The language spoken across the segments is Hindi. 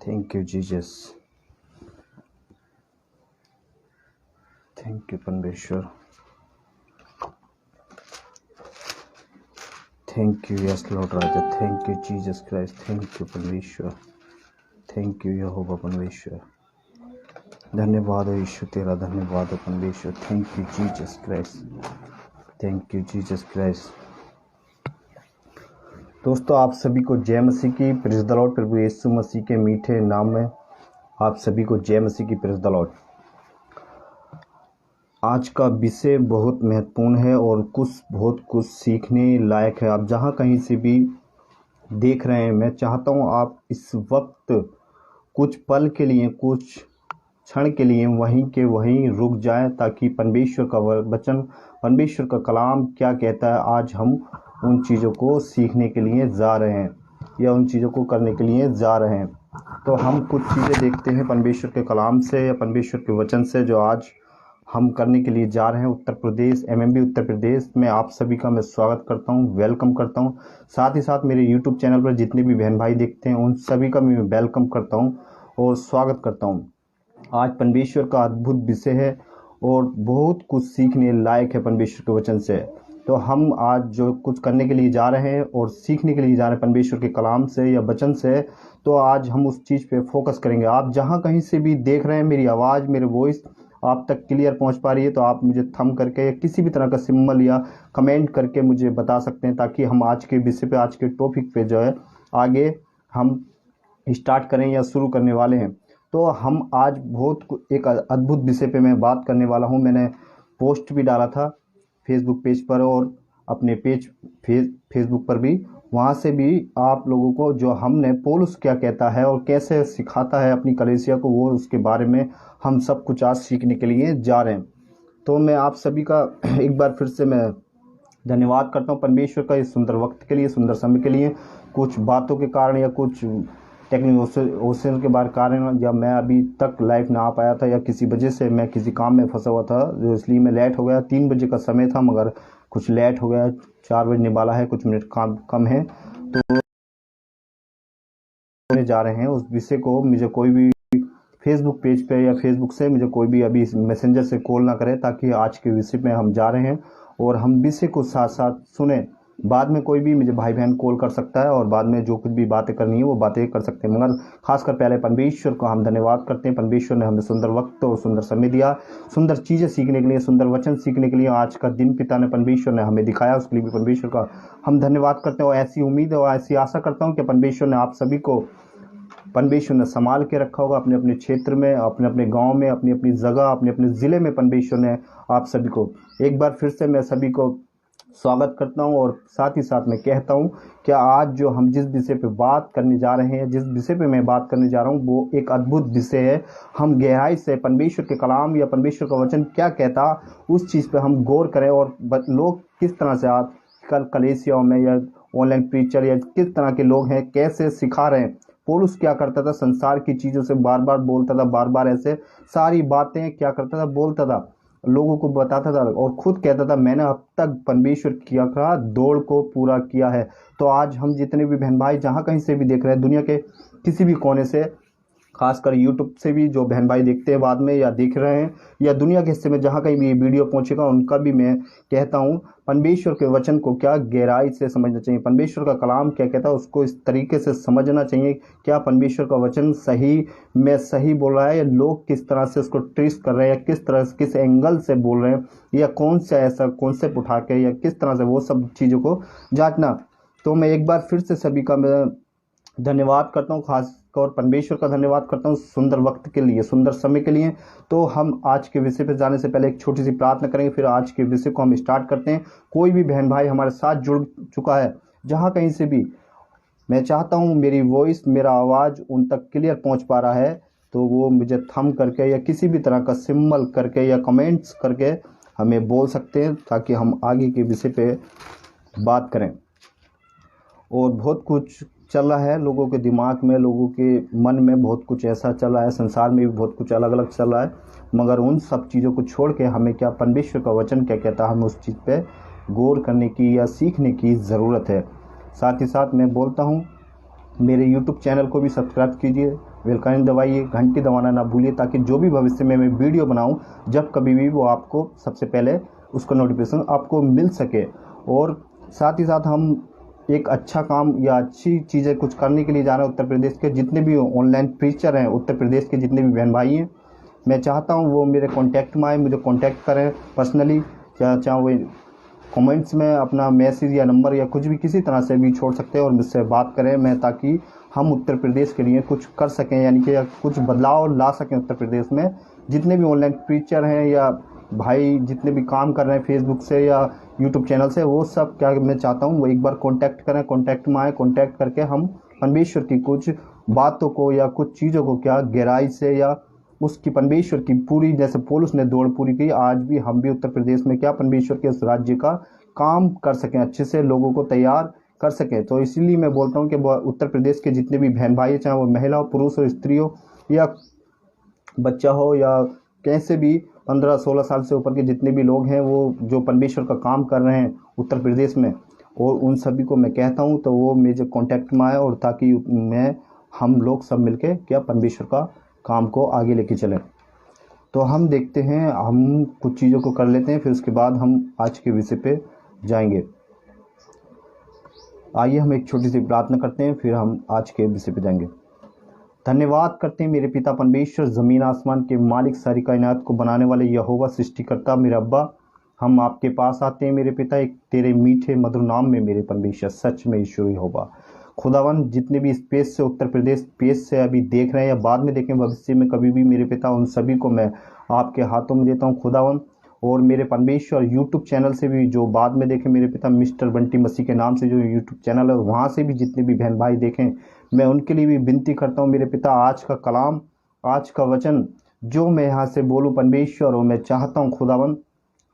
Thank you Jesus, thank you परमेश्वर, थैंक यू यस लॉर्ड राजा, thank you Jesus Christ, thank you परमेश्वर, थैंक यू यहोवा परमेश्वर। धन्यवाद हो यीशु तेरा, धन्यवाद हो परमेश्वर। Thank you Jesus Christ, thank you Jesus Christ. दोस्तों, आप सभी को जय मसीह की, प्रेज़ द लॉर्ड। प्रभु यीशु मसीह के मीठे नाम में आप सभी को जय मसीह की, प्रेज़ द लॉर्ड। आज का विषय बहुत महत्वपूर्ण है और बहुत कुछ सीखने लायक है। आप जहाँ कहीं से भी देख रहे हैं, मैं चाहता हूँ आप इस वक्त कुछ पल के लिए, कुछ क्षण के लिए वहीं के वहीं रुक जाएं, ताकि परमेश्वर का वचन, परमेश्वर का कलाम क्या कहता है, आज हम उन चीज़ों को सीखने के लिए जा रहे हैं या उन चीज़ों को करने के लिए जा रहे हैं। तो हम कुछ चीज़ें देखते हैं परमेश्वर के कलाम से या परमेश्वर के वचन से, जो आज हम करने के लिए जा रहे हैं। उत्तर प्रदेश, एमएमबी उत्तर प्रदेश में आप सभी का मैं स्वागत करता हूं, वेलकम करता हूं। साथ ही साथ मेरे यूट्यूब चैनल पर जितने भी बहन भाई देखते हैं, उन सभी का मैं वेलकम करता हूं और स्वागत करता हूं। आज परमेश्वर का अद्भुत विषय है और बहुत कुछ सीखने लायक है परमेश्वर के वचन से। तो हम आज जो कुछ करने के लिए जा रहे हैं और सीखने के लिए जा रहे हैं परमेश्वर के कलाम से या वचन से, तो आज हम उस चीज़ पे फोकस करेंगे। आप जहाँ कहीं से भी देख रहे हैं, मेरी आवाज़, मेरे वॉइस आप तक क्लियर पहुंच पा रही है, तो आप मुझे थंब करके या किसी भी तरह का सिंबल या कमेंट करके मुझे बता सकते हैं, ताकि हम आज के विषय पे, आज के टॉपिक पे जो है आगे हम स्टार्ट करें या शुरू करने वाले हैं। तो हम आज एक अद्भुत विषय पे मैं बात करने वाला हूं। मैंने पोस्ट भी डाला था फेसबुक पेज पर और अपने फेसबुक पर भी। वहाँ से भी आप लोगों को जो हमने पौलुस क्या कहता है और कैसे सिखाता है अपनी कलीसिया को, वो उसके बारे में हम सब कुछ आज सीखने के लिए जा रहे हैं। तो मैं आप सभी का एक बार फिर से मैं धन्यवाद करता हूँ परमेश्वर का इस सुंदर वक्त के लिए, सुंदर समय के लिए। कुछ बातों के कारण या कुछ टेक्निकल के बारे कारण, या मैं अभी तक लाइव ना आ पाया था या किसी वजह से मैं किसी काम में फंसा हुआ था, जो इसलिए मैं लेट हो गया। 3 बजे का समय था मगर कुछ लेट हो गया, 4 बजने वाला है, कुछ मिनट काम कम है। तो जा रहे हैं उस विषय को। मुझे कोई भी फेसबुक पेज पे या फेसबुक से मुझे कोई भी अभी मैसेंजर से कॉल ना करे, ताकि आज के विषय में हम जा रहे हैं और हम विषय को साथ साथ सुने। बाद में कोई भी मुझे भाई बहन कॉल कर सकता है और बाद में जो कुछ भी बातें करनी है वो बातें कर सकते हैं, मगर खासकर पहले परमेश्वर को हम धन्यवाद करते हैं। परमेश्वर ने हमें सुंदर वक्त और सुंदर समय दिया, सुंदर चीज़ें सीखने के लिए, सुंदर वचन सीखने के लिए। आज का दिन पिता ने, परमेश्वर ने हमें दिखाया, उसके लिए भी परमेश्वर का हम धन्यवाद करते हैं। और ऐसी उम्मीद और ऐसी आशा करता हूँ कि परमेश्वर ने आप सभी को, परमेश्वर ने संभाल के रखा होगा अपने अपने क्षेत्र में, अपने अपने गांव में, अपनी अपनी जगह, अपने अपने ज़िले में। परमेश्वर ने आप सभी को एक बार फिर से मैं सभी को स्वागत करता हूं और साथ ही साथ मैं कहता हूं कि आज जो हम जिस विषय पे बात करने जा रहे हैं, जिस विषय पे मैं बात करने जा रहा हूं, वो एक अद्भुत विषय है। हम गहराई से परमेश्वर के कलाम या परमेश्वर का वचन क्या कहता, उस चीज़ पे हम गौर करें और लोग किस तरह से आज कल कलीसियाओं में या ऑनलाइन प्रीचर या किस तरह के लोग हैं, कैसे सिखा रहे हैं। पौलुस क्या करता था, संसार की चीज़ों से बार बार बोलता था, बार बार ऐसे सारी बातें क्या करता था, बोलता था, लोगों को बताता था और खुद कहता था, मैंने अब तक परमेश्वर किया का दौड़ को पूरा किया है। तो आज हम जितने भी बहन भाई जहाँ कहीं से भी देख रहे हैं, दुनिया के किसी भी कोने से, खासकर यूट्यूब से भी जो बहन भाई देखते हैं बाद में या देख रहे हैं, या दुनिया के हिस्से में जहाँ कहीं भी ये वीडियो पहुंचेगा, उनका भी मैं कहता हूँ परमेश्वर के वचन को क्या गहराई से समझना चाहिए। परमेश्वर का कलाम क्या कहता है उसको इस तरीके से समझना चाहिए। क्या परमेश्वर का वचन सही में सही बोल रहा है, या लोग किस तरह से उसको ट्विस्ट कर रहे हैं, या किस तरह से, किस एंगल से बोल रहे हैं, या कौन सा ऐसा कॉन्सेप्ट उठा के, या किस तरह से, वो सब चीज़ों को जांचना। तो मैं एक बार फिर से सभी का मैं धन्यवाद करता हूँ, खास और परमेश्वर का धन्यवाद करता हूँ सुंदर वक्त के लिए, सुंदर समय के लिए। तो हम आज के विषय पर जाने से पहले एक छोटी सी प्रार्थना करेंगे, फिर आज के विषय को हम स्टार्ट करते हैं। कोई भी बहन भाई हमारे साथ जुड़ चुका है जहाँ कहीं से भी, मैं चाहता हूँ मेरी वॉइस, मेरा आवाज़ उन तक क्लियर पहुँच पा रहा है, तो वो मुझे थंब करके या किसी भी तरह का सिंबल करके या कमेंट्स करके हमें बोल सकते हैं, ताकि हम आगे के विषय पे बात करें। और बहुत कुछ चल रहा है लोगों के दिमाग में, लोगों के मन में बहुत कुछ ऐसा चल रहा है, संसार में भी बहुत कुछ अलग अलग चल रहा है, मगर उन सब चीज़ों को छोड़ के हमें क्या परमेश्वर का वचन क्या कहता है, हमें उस चीज़ पे गौर करने की या सीखने की ज़रूरत है। साथ ही साथ मैं बोलता हूँ मेरे YouTube चैनल को भी सब्सक्राइब कीजिए, बेल का आइकन दबाइए, घंटी दबाना ना भूलिए, ताकि जो भी भविष्य में मैं वीडियो बनाऊं जब कभी भी वो आपको सबसे पहले उसका नोटिफिकेशन आपको मिल सके। और साथ ही साथ हम एक अच्छा काम या अच्छी चीज़ें कुछ करने के लिए जा रहे हैं। उत्तर प्रदेश के जितने भी ऑनलाइन प्रीचर हैं, उत्तर प्रदेश के जितने भी बहन भाई हैं, मैं चाहता हूं वो मेरे कांटेक्ट में आए, मुझे कांटेक्ट करें पर्सनली, चाहे वो कमेंट्स में अपना मैसेज या नंबर या कुछ भी किसी तरह से भी छोड़ सकते हैं और मुझसे बात करें, मैं ताकि हम उत्तर प्रदेश के लिए कुछ कर सकें, यानी कि कुछ बदलाव ला सकें उत्तर प्रदेश में। जितने भी ऑनलाइन प्रीचर हैं या भाई जितने भी काम कर रहे हैं फेसबुक से या यूट्यूब चैनल से, वो सब क्या मैं चाहता हूँ वो एक बार कांटेक्ट करें, कांटेक्ट में आए, कांटेक्ट करके हम परमेश्वर की कुछ बातों को या कुछ चीज़ों को क्या गहराई से या उसकी परमेश्वर की पूरी, जैसे पौलुस ने दौड़ पूरी की, आज भी हम भी उत्तर प्रदेश में क्या परमेश्वर के उस राज्य का काम कर सकें, अच्छे से लोगों को तैयार कर सकें। तो इसीलिए मैं बोलता हूँ कि उत्तर प्रदेश के जितने भी बहन भाई, चाहे वो महिला हो, पुरुष हो, स्त्री हो या बच्चा हो या कैसे भी 15-16 साल से ऊपर के जितने भी लोग हैं, वो जो परमेश्वर का काम कर रहे हैं उत्तर प्रदेश में, और उन सभी को मैं कहता हूँ तो वो मेरे कांटेक्ट में आए, और ताकि हम लोग सब मिलके क्या परमेश्वर का काम को आगे लेके चलें। तो हम देखते हैं, हम कुछ चीज़ों को कर लेते हैं, फिर उसके बाद हम आज के विषय पे जाएंगे। आइए हम एक छोटी सी प्रार्थना करते हैं, फिर हम आज के विषय पे जाएंगे। धन्यवाद करते हैं मेरे पिता परमेश्वर, ज़मीन आसमान के मालिक, सारी कायनात को बनाने वाले यहोवा सृष्टिकर्ता मेरे अब्बा, हम आपके पास आते हैं मेरे पिता एक तेरे मीठे मधुर नाम में मेरे परमेश्वर। सच में ईश्वर यहोवा खुदावन, जितने भी स्पेस से उत्तर प्रदेश स्पेस से अभी देख रहे हैं या बाद में देखें भविष्य में कभी भी मेरे पिता, उन सभी को मैं आपके हाथों में देता हूँ खुदावन। और मेरे परमेश्वर यूट्यूब चैनल से भी जो बाद में देखें मेरे पिता, मिस्टर बंटी मसीह के नाम से जो यूट्यूब चैनल है, वहाँ से भी जितने भी बहन भाई देखें, मैं उनके लिए भी विनती करता हूँ मेरे पिता, आज का कलाम, आज का वचन जो मैं यहाँ से बोलूँ परमेश्वर, और मैं चाहता हूँ खुदावन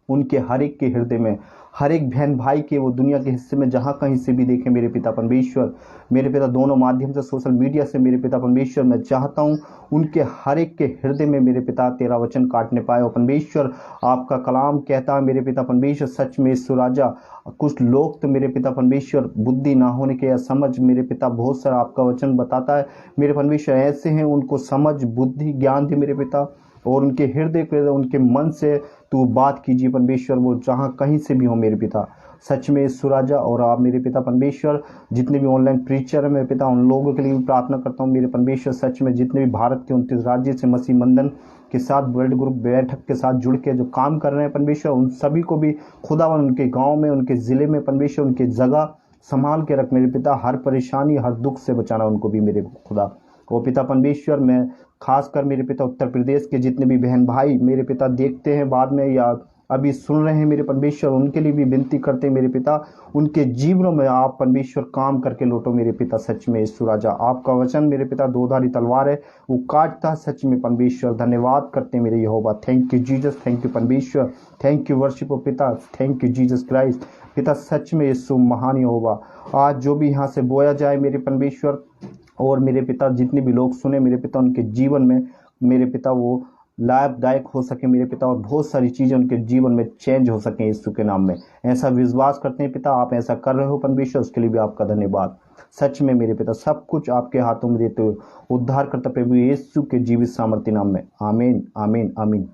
उनके हर एक के हृदय में, हर एक बहन भाई के वो दुनिया के हिस्से में जहाँ कहीं से भी देखें मेरे पिता परमेश्वर, मेरे पिता दोनों माध्यम से, सोशल मीडिया से मेरे पिता परमेश्वर, मैं चाहता हूँ उनके हर एक के हृदय में मेरे पिता तेरा वचन काटने पाए। और परमेश्वर आपका कलाम कहता है मेरे पिता परमेश्वर, सच में ईश्वर राजा, कुछ लोग तो मेरे पिता परमेश्वर बुद्धि ना होने के या समझ, मेरे पिता बहुत सारा आपका वचन बताता है मेरे परमेश्वर ऐसे हैं, उनको समझ बुद्धि ज्ञान दे मेरे पिता, और उनके हृदय पे उनके मन से तू बात कीजिए परमेश्वर, वो जहाँ कहीं से भी हो मेरे पिता, सच में सुराजा। और आप मेरे पिता परमेश्वर जितने भी ऑनलाइन प्रीचर है मेरे पिता, उन लोगों के लिए भी प्रार्थना करता हूँ मेरे परमेश्वर, सच में जितने भी भारत के 29 राज्य से मसीह मंदन के साथ वर्ल्ड ग्रुप बैठक के साथ जुड़ के जो काम कर रहे हैं परमेश्वर, उन सभी को भी खुदावन उनके गाँव में, उनके ज़िले में परमेश्वर, उनके जगह संभाल के रख मेरे पिता, हर परेशानी हर दुख से बचाना उनको भी मेरे खुदा। ओ पिता परमेश्वर, मैं खासकर मेरे पिता उत्तर प्रदेश के जितने भी बहन भाई मेरे पिता देखते हैं बाद में या अभी सुन रहे हैं मेरे परमेश्वर, उनके लिए भी विनती करते हैं मेरे पिता, उनके जीवनों में आप परमेश्वर काम करके लौटो मेरे पिता, सच में यीशु राजा। आपका वचन मेरे पिता दोधारी तलवार है, वो काटता, सच में परमेश्वर धन्यवाद करते हैं मेरे यहोवा। Thank you Jesus, thank you परमेश्वर, थैंक यू वर्शिप पिता, थैंक यू जीसस क्राइस्ट पिता, सच में यीशु महान यहोवा। आज जो भी यहाँ से बोया जाए मेरे परमेश्वर, और मेरे पिता जितने भी लोग सुने मेरे पिता, उनके जीवन में मेरे पिता वो लाभदायक हो सके मेरे पिता, और बहुत सारी चीज़ें उनके जीवन में चेंज हो सकें यीशु के नाम में। ऐसा विश्वास करते हैं पिता, आप ऐसा कर रहे हो परमेश्वर, उसके लिए भी आपका धन्यवाद। सच में मेरे पिता सब कुछ आपके हाथों में देते हुए उद्धार करता प्रभु यीशु के जीवित सामर्थ्य नाम में, आमीन आमीन आमीन।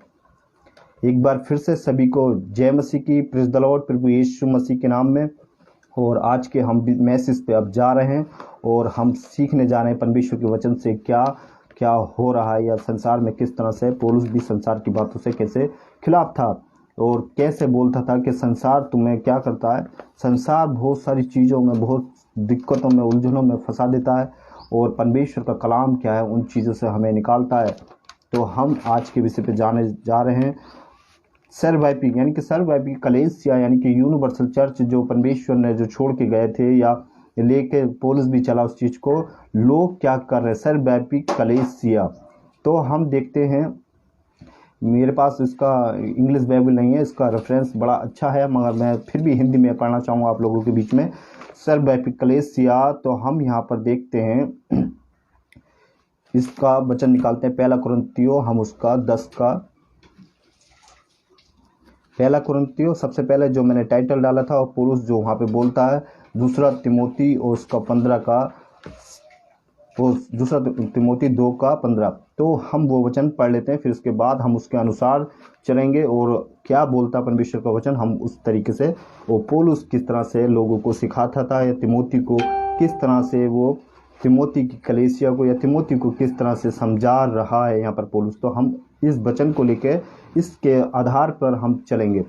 एक बार फिर से सभी को जय मसीह की, प्रेज द लॉर्ड, प्रभु यीशु मसीह के नाम में। और आज के हम मैसेज पे अब जा रहे हैं और हम सीखने जा रहे हैं परमेश्वर के वचन से क्या क्या हो रहा है, या संसार में किस तरह से पौलुस भी संसार की बातों से कैसे खिलाफ था और कैसे बोलता था कि संसार तुम्हें क्या करता है, संसार बहुत सारी चीज़ों में, बहुत दिक्कतों में, उलझनों में फंसा देता है, और परमेश्वर का कलाम क्या है उन चीज़ों से हमें निकालता है। तो हम आज के विषय पे जाने जा रहे हैं सर्वव्यापी, यानी कि सर्वव्यापी कलेसिया, यानी कि यूनिवर्सल चर्च, जो परमेश्वर ने जो छोड़ के गए थे या लेके पौलुस भी चला उस चीज़ को, लोग क्या कर रहे हैं, सर्वव्यापी कलेसिया। तो हम देखते हैं, मेरे पास इसका इंग्लिश बाइबल नहीं है, इसका रेफरेंस बड़ा अच्छा है, मगर मैं फिर भी हिंदी में पढ़ना चाहूँगा आप लोगों के बीच में। सर्वव्यापी कलेसिया, तो हम यहाँ पर देखते हैं, इसका वचन निकालते हैं, पहला कुरिन्थियों, हम उसका 10 का पहला कुरिन्थियों, सबसे पहले जो मैंने टाइटल डाला था, और पौलुस जो वहाँ पे बोलता है, दूसरा तिमोथी और उसका 15 का वो दूसरा तिमोथी 2:15। तो हम वो वचन पढ़ लेते हैं, फिर उसके बाद हम उसके अनुसार चलेंगे और क्या बोलता है परमेश्वर का वचन हम उस तरीके से, वो पौलुस किस तरह से लोगों को सिखाता था या तिमोथी को किस तरह से वो तिमोथी की कलीसिया को या तिमोथी को किस तरह से समझा रहा है यहाँ पर पौलुस। तो हम इस वचन को लेके इसके आधार पर हम चलेंगे।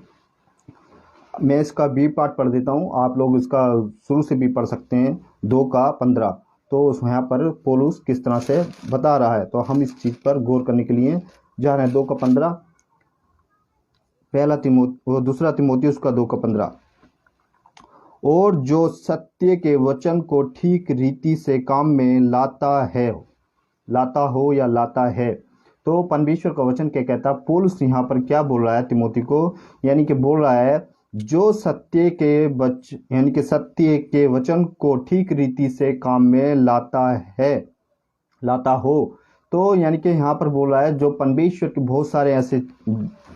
मैं इसका बी पार्ट पढ़ देता हूँ, आप लोग इसका शुरू से भी पढ़ सकते हैं। 2:15 तो यहाँ पर पौलुस किस तरह से बता रहा है, तो हम इस चीज़ पर गौर करने के लिए जा रहे हैं। 2:15 दूसरा तिमोथी उसका 2:15। और जो सत्य के वचन को ठीक रीति से काम में लाता है। तो परमेश्वर का वचन क्या कहता है, पौलुस यहाँ पर क्या बोल रहा है तिमोथी को, यानी कि बोल रहा है जो सत्य के वचन को ठीक रीति से काम में लाता हो। तो यानी कि यहाँ पर बोल रहा है जो परमेश्वर के बहुत सारे ऐसे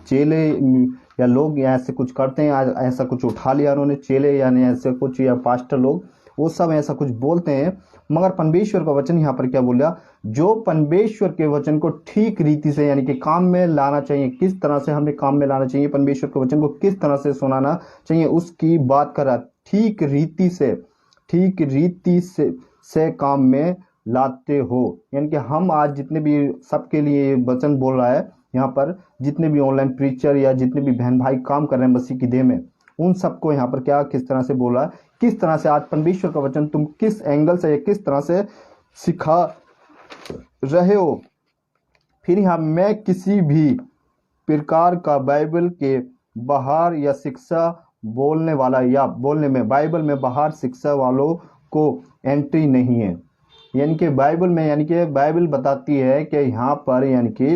चेले या लोग या ऐसे कुछ करते हैं, ऐसा कुछ उठा लिया उन्होंने, चेले यानी ऐसे कुछ या पास्टर लोग, वो सब ऐसा कुछ बोलते हैं, मगर परमेश्वर का वचन यहाँ पर क्या बोल रहा, जो परमेश्वर के वचन को ठीक रीति से यानी कि काम में लाना चाहिए, किस तरह से हमें काम में लाना चाहिए, परमेश्वर के वचन को किस तरह से सुनाना चाहिए, उसकी बात कर रहा। ठीक रीति से काम में लाते हो, यानी कि हम आज जितने भी सबके लिए वचन बोल रहा है यहाँ पर, जितने भी ऑनलाइन प्रीचर या जितने भी बहन भाई काम कर रहे हैं मसीह की देह में, उन सबको यहाँ पर क्या किस तरह से बोला है, किस तरह से आज परमेश्वर का वचन तुम किस एंगल से किस तरह से सिखा रहे हो। फिर यहाँ मैं किसी भी प्रकार का बाइबल के बाहर या शिक्षा बोलने वाला या बोलने में बाइबल में बाहर शिक्षा वालों को एंट्री नहीं है। यानी कि बाइबल में, यानी कि बाइबल बताती है कि यहाँ पर यानी कि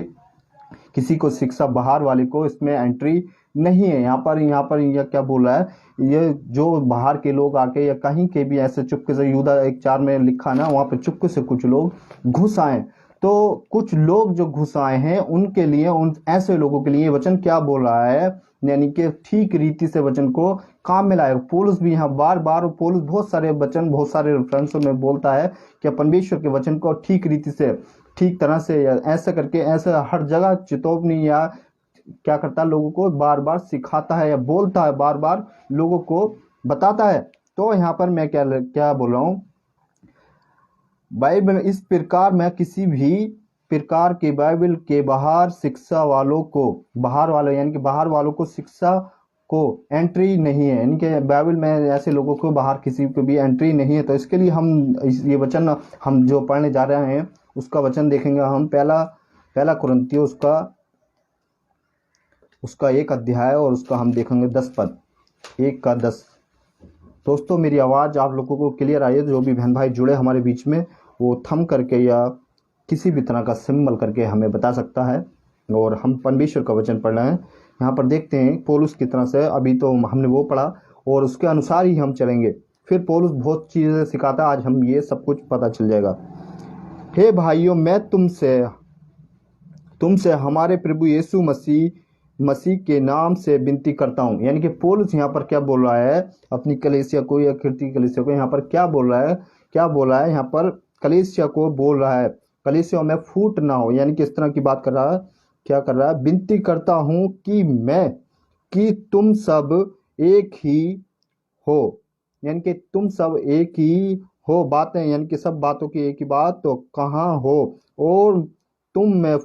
किसी को शिक्षा बाहर वाले को इसमें एंट्री नहीं है। यहाँ पर यह क्या बोल रहा है, ये जो बाहर के लोग आके या कहीं के भी ऐसे चुपके से, यूदा 1:4 में लिखा ना, वहाँ पे चुपके से कुछ लोग घुस आए। तो कुछ लोग जो घुस आए हैं उनके लिए, उन ऐसे लोगों के लिए वचन क्या बोल रहा है, यानी कि ठीक रीति से वचन को काम में लाए। पौलुस भी यहाँ बार बार, पौलुस बहुत सारे वचन बहुत सारे रेफरेंसों में बोलता है कि परमेश्वर के वचन को ठीक रीति से, ठीक तरह से, ऐसा करके, ऐसा हर जगह चेतावनी या क्या करता है, लोगों को बार बार सिखाता है या बोलता है, बार बार लोगों को बताता है। तो यहाँ पर मैं क्या बोल रहा हूँ, बाइबल इस प्रकार में किसी भी प्रकार के बाइबल के बाहर शिक्षा वालों को, यानी कि बाहर वालों को शिक्षा को एंट्री नहीं है, यानी कि बाइबल में ऐसे लोगों को बाहर किसी को भी एंट्री नहीं है। तो इसके लिए हम ये वचन हम जो पढ़ने जा रहे हैं उसका वचन देखेंगे हम। पहला कुरिन्थियों उसका 1 अध्याय और उसका हम देखेंगे 10 पद, 1:10। दोस्तों मेरी आवाज़ आप लोगों को क्लियर आई है? जो भी बहन भाई जुड़े हमारे बीच में, वो थम करके या किसी भी तरह का सिंबल करके हमें बता सकता है। और हम परमेश्वर का वचन पढ़ रहे हैं। यहाँ पर देखते हैं पौलुस की तरह से, अभी तो हमने वो पढ़ा और उसके अनुसार ही हम चलेंगे। फिर पौलुस बहुत चीज़ें सिखाता है, आज हम ये सब कुछ पता चल जाएगा। हे भाइयों, मैं तुमसे हमारे प्रभु यीशु मसीह के नाम से विनती करता हूँ। यानी कि पौलुस यहाँ पर क्या बोल रहा है अपनी कलीसिया को या कीर्ति कलीसिया को, यहाँ पर क्या बोल रहा है, यहाँ पर कलीसिया को बोल रहा है कलीसिया में फूट ना हो, यानी कि इस तरह की बात कर रहा है। क्या कर रहा है, विनती करता हूँ कि तुम सब एक ही हो, यानी कि तुम सब एक ही हो बातें, यानी कि सब बातों की एक ही बात तो कहाँ हो, और तुम में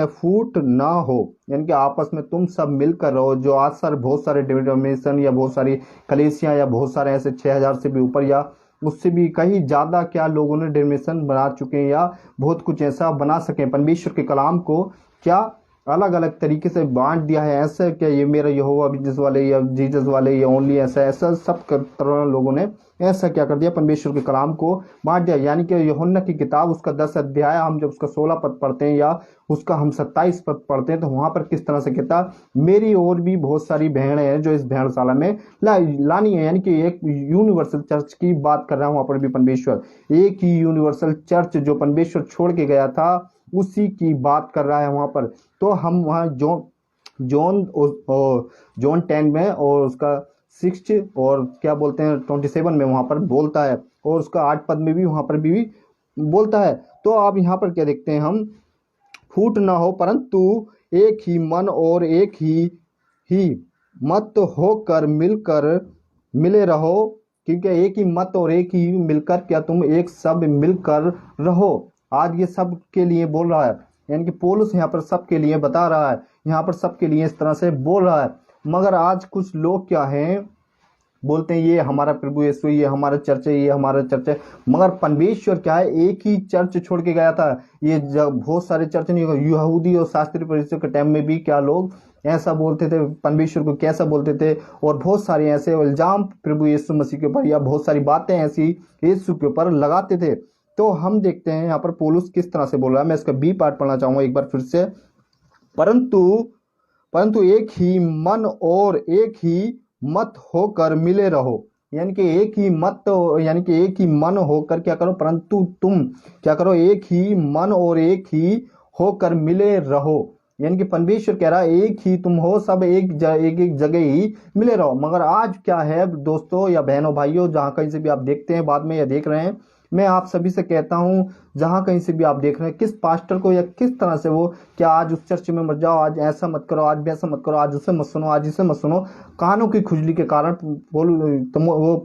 फूट ना हो, यानी कि आपस में तुम सब मिलकर रहो। जो आज बहुत सारे डिनोमिनेशन या बहुत सारी कलीसियां या बहुत सारे ऐसे 6000 से भी ऊपर या उससे भी कहीं ज़्यादा क्या लोगों ने डिनोमिनेशन बना चुके हैं या बहुत कुछ ऐसा बना सकें, परमेश्वर के कलाम को क्या अलग अलग तरीके से बांट दिया है। ऐसा क्या ये मेरा यहोवा बिजनेस वाले या जीसस वाले या ओनली ऐसा सब तरह लोगों ने ऐसा क्या कर दिया, परमेश्वर के कलाम को बांट दिया। यानी कि यूहन्ना की किताब उसका 10 अध्याय हम जब उसका 16 पद पढ़ते हैं या उसका हम 27 पद पढ़ते हैं, तो वहां पर किस तरह से कहता, मेरी और भी बहुत सारी बहनें हैं जो इस भेड़शाला में लानी है। यानी कि एक यूनिवर्सल चर्च की बात कर रहा हूँ, वहां पर भी परमेश्वर एक ही यूनिवर्सल चर्च जो परमेश्वर छोड़ के गया था उसी की बात कर रहा है वहां पर। तो हम वहाँ जॉन 10 में और उसका 6 और क्या बोलते हैं 27 में वहाँ पर बोलता है, और उसका 8 पद में भी वहाँ पर भी बोलता है। तो आप यहाँ पर क्या देखते हैं हम, फूट ना हो परंतु एक ही मन और एक ही मत होकर मिलकर मिले रहो, क्योंकि एक ही मत और एक ही मिलकर क्या तुम एक सब मिलकर रहो। आज ये सब के लिए बोल रहा है, यानी कि पौलुस यहाँ पर सबके लिए बता रहा है, यहाँ पर सबके लिए इस तरह से बोल रहा है। मगर आज कुछ लोग क्या हैं, बोलते हैं ये हमारा प्रभु यीशु, ये हमारा चर्च है, ये हमारा चर्च है। मगर परमेश्वर क्या है, एक ही चर्च छोड़ के गया था। ये जब बहुत सारे चर्च नहीं, यहूदी और शास्त्रीय परिषद के टाइम में भी क्या लोग ऐसा बोलते थे, परमेश्वर को कैसा बोलते थे, और बहुत सारे ऐसे इल्जाम प्रभु यीशु मसीह के ऊपर या बहुत सारी बातें ऐसी यीशु के ऊपर लगाते थे। तो हम देखते हैं यहाँ पर पौलुस किस तरह से बोल रहा है। मैं इसका बी पार्ट पढ़ना चाहूंगा एक बार फिर से। परंतु एक ही मन और एक ही मत होकर मिले रहो, यानी कि एक ही मत, यानी कि एक ही मन होकर क्या करो, परंतु तुम क्या करो, एक ही मन और एक ही होकर मिले रहो। यानी कि परमेश्वर कह रहा है एक ही तुम हो, सब एक जगह ही मिले रहो। मगर आज क्या है दोस्तों या बहनों भाइयों, जहां कहीं से भी आप देखते हैं बाद में या देख रहे हैं, मैं आप सभी से कहता हूं, जहां कहीं से भी आप देख रहे हैं, किस पास्टर को या किस तरह से वो क्या आज उस चर्च में मत जाओ, आज ऐसा मत करो, आज वैसा मत करो, आज उसे मत सुनो, आज इसे मत सुनो, कानों की खुजली के कारण वो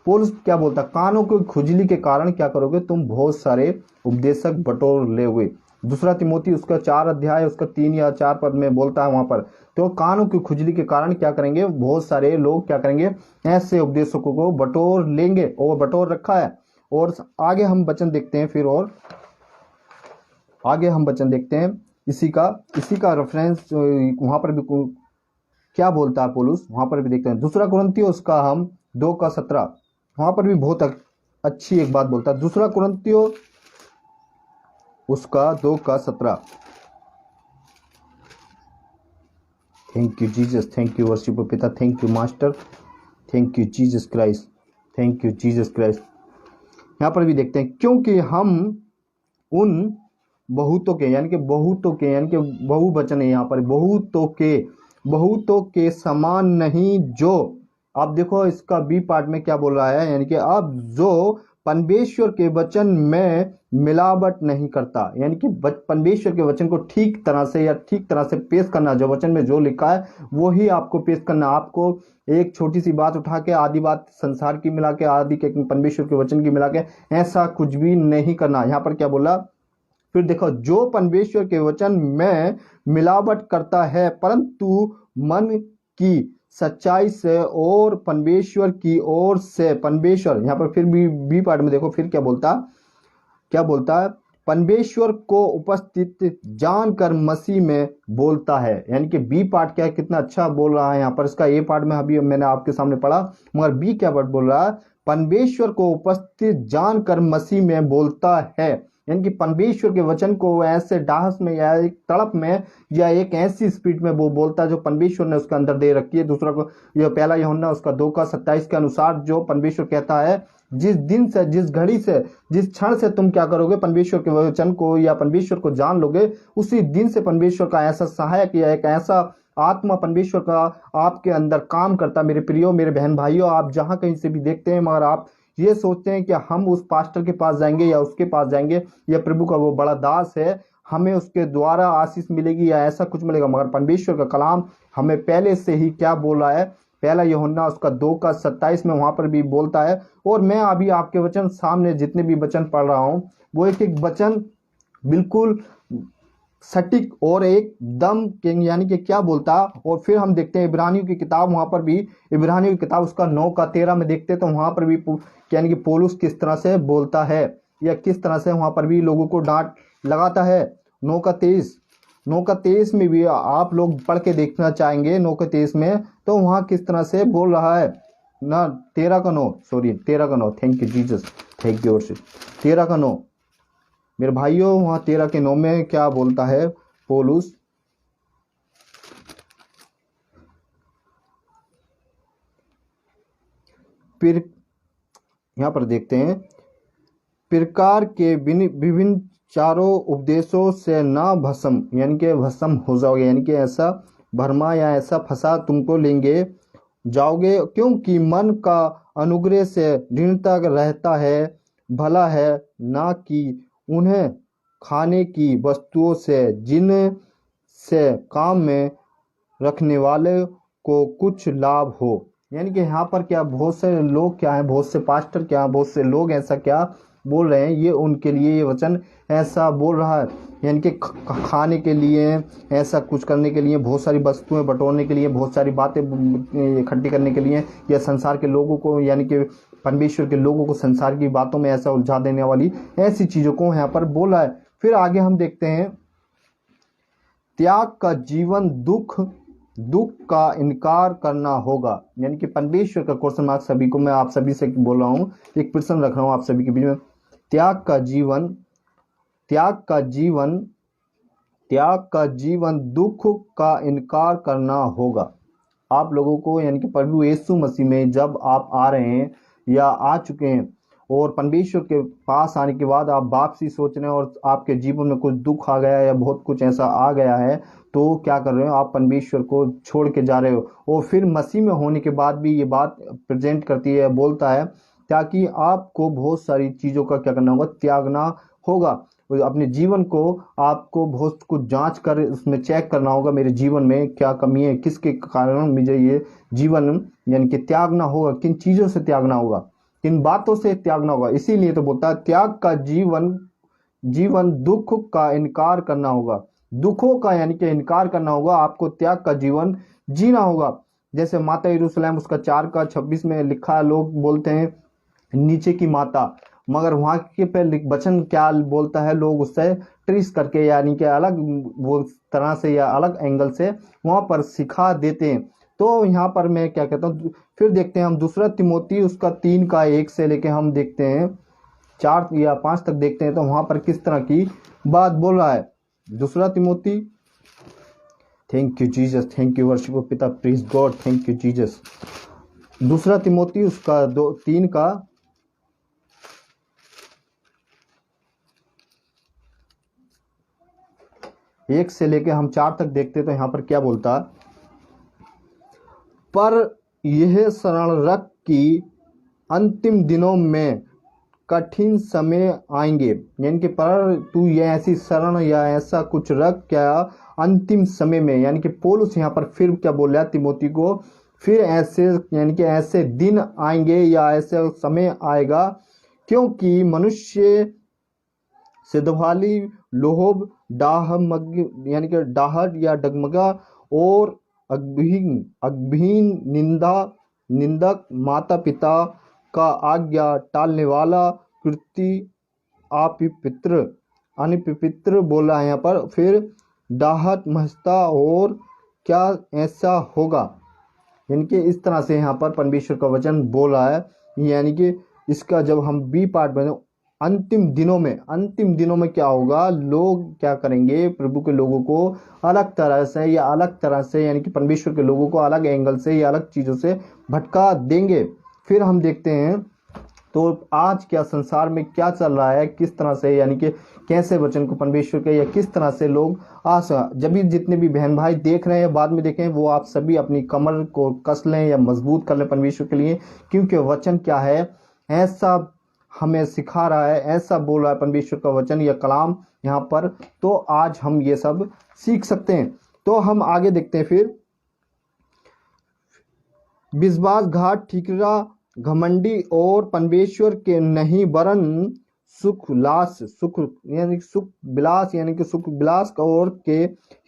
पौलुस क्या बोलता, कानों की खुजली के कारण क्या करोगे तुम, बहुत सारे उपदेशक बटोर ले हुए। दूसरा तिमोथी उसका 4 अध्याय उसका 3 या 4 पद में बोलता है वहां पर। तो कानों की खुजली के कारण क्या करेंगे, बहुत सारे लोग क्या करेंगे, ऐसे उपदेशकों को बटोर लेंगे, और बटोर रखा है। और आगे हम वचन देखते हैं फिर, और आगे हम वचन देखते हैं इसी का रेफरेंस वहां पर भी क्या बोलता है पौलुस, वहां पर भी देखते हैं। दूसरा कुरिन्थियों उसका हम 2:17, वहां पर भी बहुत अच्छी एक बात बोलता है। दूसरा कुरिन्थियों उसका 2:17। Thank you Jesus, thank you worship पिता, thank you master, thank you Jesus Christ, thank you Jesus Christ. यहाँ पर भी देखते हैं, क्योंकि हम उन बहुतों के, यानी कि बहुवचन है यहाँ पर, बहुतों के समान नहीं जो, आप देखो इसका बी पार्ट में क्या बोल रहा है, यानी कि अब जो परमेश्वर के वचन में मिलावट नहीं करता, यानी कि परमेश्वर के वचन को ठीक तरह से पेश करना, जो वचन में जो लिखा है वो ही आपको पेश करना। आपको एक छोटी सी बात उठा के आधी बात संसार की मिला के, आधी के परमेश्वर के वचन की मिला के, ऐसा कुछ भी नहीं करना। यहाँ पर क्या बोला, फिर देखो, जो परमेश्वर के वचन में मिलावट करता है परंतु मन की सच्चाई से और परमेश्वर की ओर से, परमेश्वर यहाँ पर फिर भी बी पार्ट में देखो फिर क्या बोलता है, परमेश्वर को उपस्थित जानकर मसीह में बोलता है। यानी कि बी पार्ट क्या है, कितना अच्छा बोल रहा है यहाँ पर। इसका ए पार्ट में अभी मैंने आपके सामने पढ़ा, मगर बी क्या पार्ट बोल रहा है, परमेश्वर को उपस्थित जानकर मसीह में बोलता है। यानी कि परमेश्वर के वचन को ऐसे डाहस में या एक तड़प में या एक ऐसी स्पीड में वो बोलता है जो परमेश्वर ने उसके अंदर दे रखी है। दूसरा को यह पहला यूहन्ना उसका 2:27 के अनुसार जो परमेश्वर कहता है, जिस दिन से, जिस घड़ी से, जिस क्षण से तुम क्या करोगे, परमेश्वर के वचन को या परमेश्वर को जान लोगे, उसी दिन से परमेश्वर का ऐसा सहायक या एक ऐसा आत्मा परमेश्वर का आपके अंदर काम करता। मेरे प्रियो, मेरे बहन भाइयों, आप जहां कहीं से भी देखते हैं, मगर आप ये सोचते हैं कि हम उस पास्टर के पास जाएंगे या उसके पास जाएंगे, या प्रभु का वो बड़ा दास है, हमें उसके द्वारा आशीष मिलेगी या ऐसा कुछ मिलेगा। मगर परमेश्वर का कलाम हमें पहले से ही क्या बोल रहा है, पहला यूहन्ना उसका 2:27 में वहां पर भी बोलता है। और मैं अभी आपके वचन सामने जितने भी वचन पढ़ रहा हूं, वो एक एक वचन बिल्कुल सटीक और एक दम यानी कि क्या बोलता। और फिर हम देखते हैं इब्रानियों की किताब, वहां पर भी इब्रानियों की किताब उसका 9:13 में देखते हैं, तो वहां पर भी यानी कि पौलुस किस तरह से बोलता है या किस तरह से वहां पर भी लोगों को डांट लगाता है। 9:23 में भी आप लोग पढ़ के देखना चाहेंगे, 9:23 में, तो वहां किस तरह से बोल रहा है ना, 13:9, thank you Jesus, thank you 13:9 मेरे भाइयों, वहां 13:9 में क्या बोलता है पौलुस, फिर यहां पर देखते हैं, प्रकार के विभिन्न चारों उपदेशों से ना भस्म, यानी कि भस्म हो जाओगे, यानी कि ऐसा भरमा या ऐसा फंसा तुमको लेंगे, जाओगे, क्योंकि मन का अनुग्रह से दृढ़ता रहता है, भला है ना कि उन्हें खाने की वस्तुओं से जिन से काम में रखने वाले को कुछ लाभ हो। यानी कि यहाँ पर क्या बहुत से लोग क्या हैं, बहुत से पास्टर क्या हैं, बहुत से लोग ऐसा क्या बोल रहे हैं, ये उनके लिए ये वचन ऐसा बोल रहा है। यानी कि खाने के लिए, ऐसा कुछ करने के लिए, बहुत सारी वस्तुएं बटोरने के लिए, बहुत सारी बातें इकट्ठी करने के लिए, या संसार के लोगों को यानी कि परमेश्वर के लोगों को संसार की बातों में ऐसा उलझा देने वाली ऐसी चीज़ों को यहाँ पर बोला है। फिर आगे हम देखते हैं, त्याग का जीवन दुख का इनकार करना होगा। यानी कि परमेश्वर का क्वेश्चन मार्क सभी को, मैं आप सभी से बोल रहा हूँ, एक प्रश्न रख रहा हूँ आप सभी के बीच में। त्याग का जीवन दुख का इनकार करना होगा। आप लोगों को यानी कि प्रभु यीशु मसीह में जब आप आ रहे हैं या आ चुके हैं और परमेश्वर के पास आने के बाद आप वापसी सोच रहे हैं और आपके जीवन में कुछ दुख आ गया है या बहुत कुछ ऐसा आ गया है, तो क्या कर रहे हो, आप परमेश्वर को छोड़ के जा रहे हो। और फिर मसीह में होने के बाद भी ये बात प्रेजेंट करती है, बोलता है, ताकि आपको बहुत सारी चीज़ों का क्या करना होगा, त्यागना होगा। अपने जीवन को आपको बहुत कुछ जांच कर उसमें चेक करना होगा, मेरे जीवन में क्या कमी है, किसके कारण मुझे ये जीवन यानी कि त्यागना होगा, किन चीज़ों से त्यागना होगा, किन बातों से त्यागना होगा। इसीलिए तो बोलता है त्याग का जीवन दुख का इनकार करना होगा। दुखों का यानी कि इनकार करना होगा, आपको त्याग का जीवन जीना होगा। जैसे माता यरूशलेम उसका 4:26 में लिखा है, लोग बोलते हैं नीचे की माता, मगर वहां के पे वचन क्या बोलता है, लोग उससे ट्रिस करके यानी कि अलग वो तरह से या अलग एंगल से वहां पर सिखा देते हैं। तो यहाँ पर मैं क्या कहता हूँ, फिर देखते हैं हम दूसरा तिमोथी उसका 3:1 से लेके हम देखते हैं 4 या 5 तक देखते हैं, तो वहां पर किस तरह की बात बोल रहा है। दूसरा तिमोथी, thank you Jesus, thank you worship पिता, please god, thank you Jesus. दूसरा तिमोथी उसका 3 का 1 से लेके हम 4 तक देखते, तो यहाँ पर क्या बोलता, पर यह शरण रख कि अंतिम दिनों में कठिन समय आएंगे। यानी कि पर तू ये ऐसी शरण या ऐसा कुछ रख क्या अंतिम समय में, यानी कि पौलुस यहाँ पर फिर क्या बोल रहा है तिमोथी को, फिर ऐसे यानी कि ऐसे दिन आएंगे या ऐसे समय आएगा, क्योंकि मनुष्य सिद्धवाली, लोभ, यानी कि डाहट या डगमगा और अगभीन निंदक, माता पिता का आज्ञा टालने वाला, कृति अनपवित्र बोला है यहाँ पर, फिर डाहट महस्ता और क्या ऐसा होगा। यानी कि इस तरह से यहाँ पर परमेश्वर का वचन बोल रहा है। यानी कि इसका जब हम बी पार्ट बने, अंतिम दिनों में क्या होगा, लोग क्या करेंगे, प्रभु के लोगों को अलग तरह से यानी कि परमेश्वर के लोगों को अलग एंगल से या अलग चीज़ों से भटका देंगे। फिर हम देखते हैं तो आज क्या संसार में क्या चल रहा है, किस तरह से यानी कि कैसे वचन को परमेश्वर के या किस तरह से लोग जब भी जितने भी बहन भाई देख रहे हैं बाद में देखें, वो आप सभी अपनी कमर को कस लें या मजबूत कर लें परमेश्वर के लिए, क्योंकि वचन क्या है ऐसा हमें सिखा रहा है, ऐसा बोल रहा है परमेश्वर का वचन या कलाम यहाँ पर, तो आज हम ये सब सीख सकते हैं। तो हम आगे देखते हैं, फिर विश्वासघात, ठीकरा, घमंडी और परमेश्वर के नहीं वरन सुख विलास और के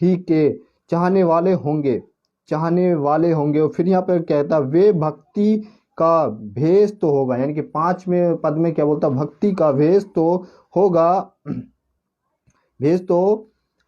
ही के चाहने वाले होंगे। और फिर यहाँ पर कहता वे भक्ति का भेष तो होगा, यानी कि 5वें पद में क्या बोलता, भक्ति का भेष तो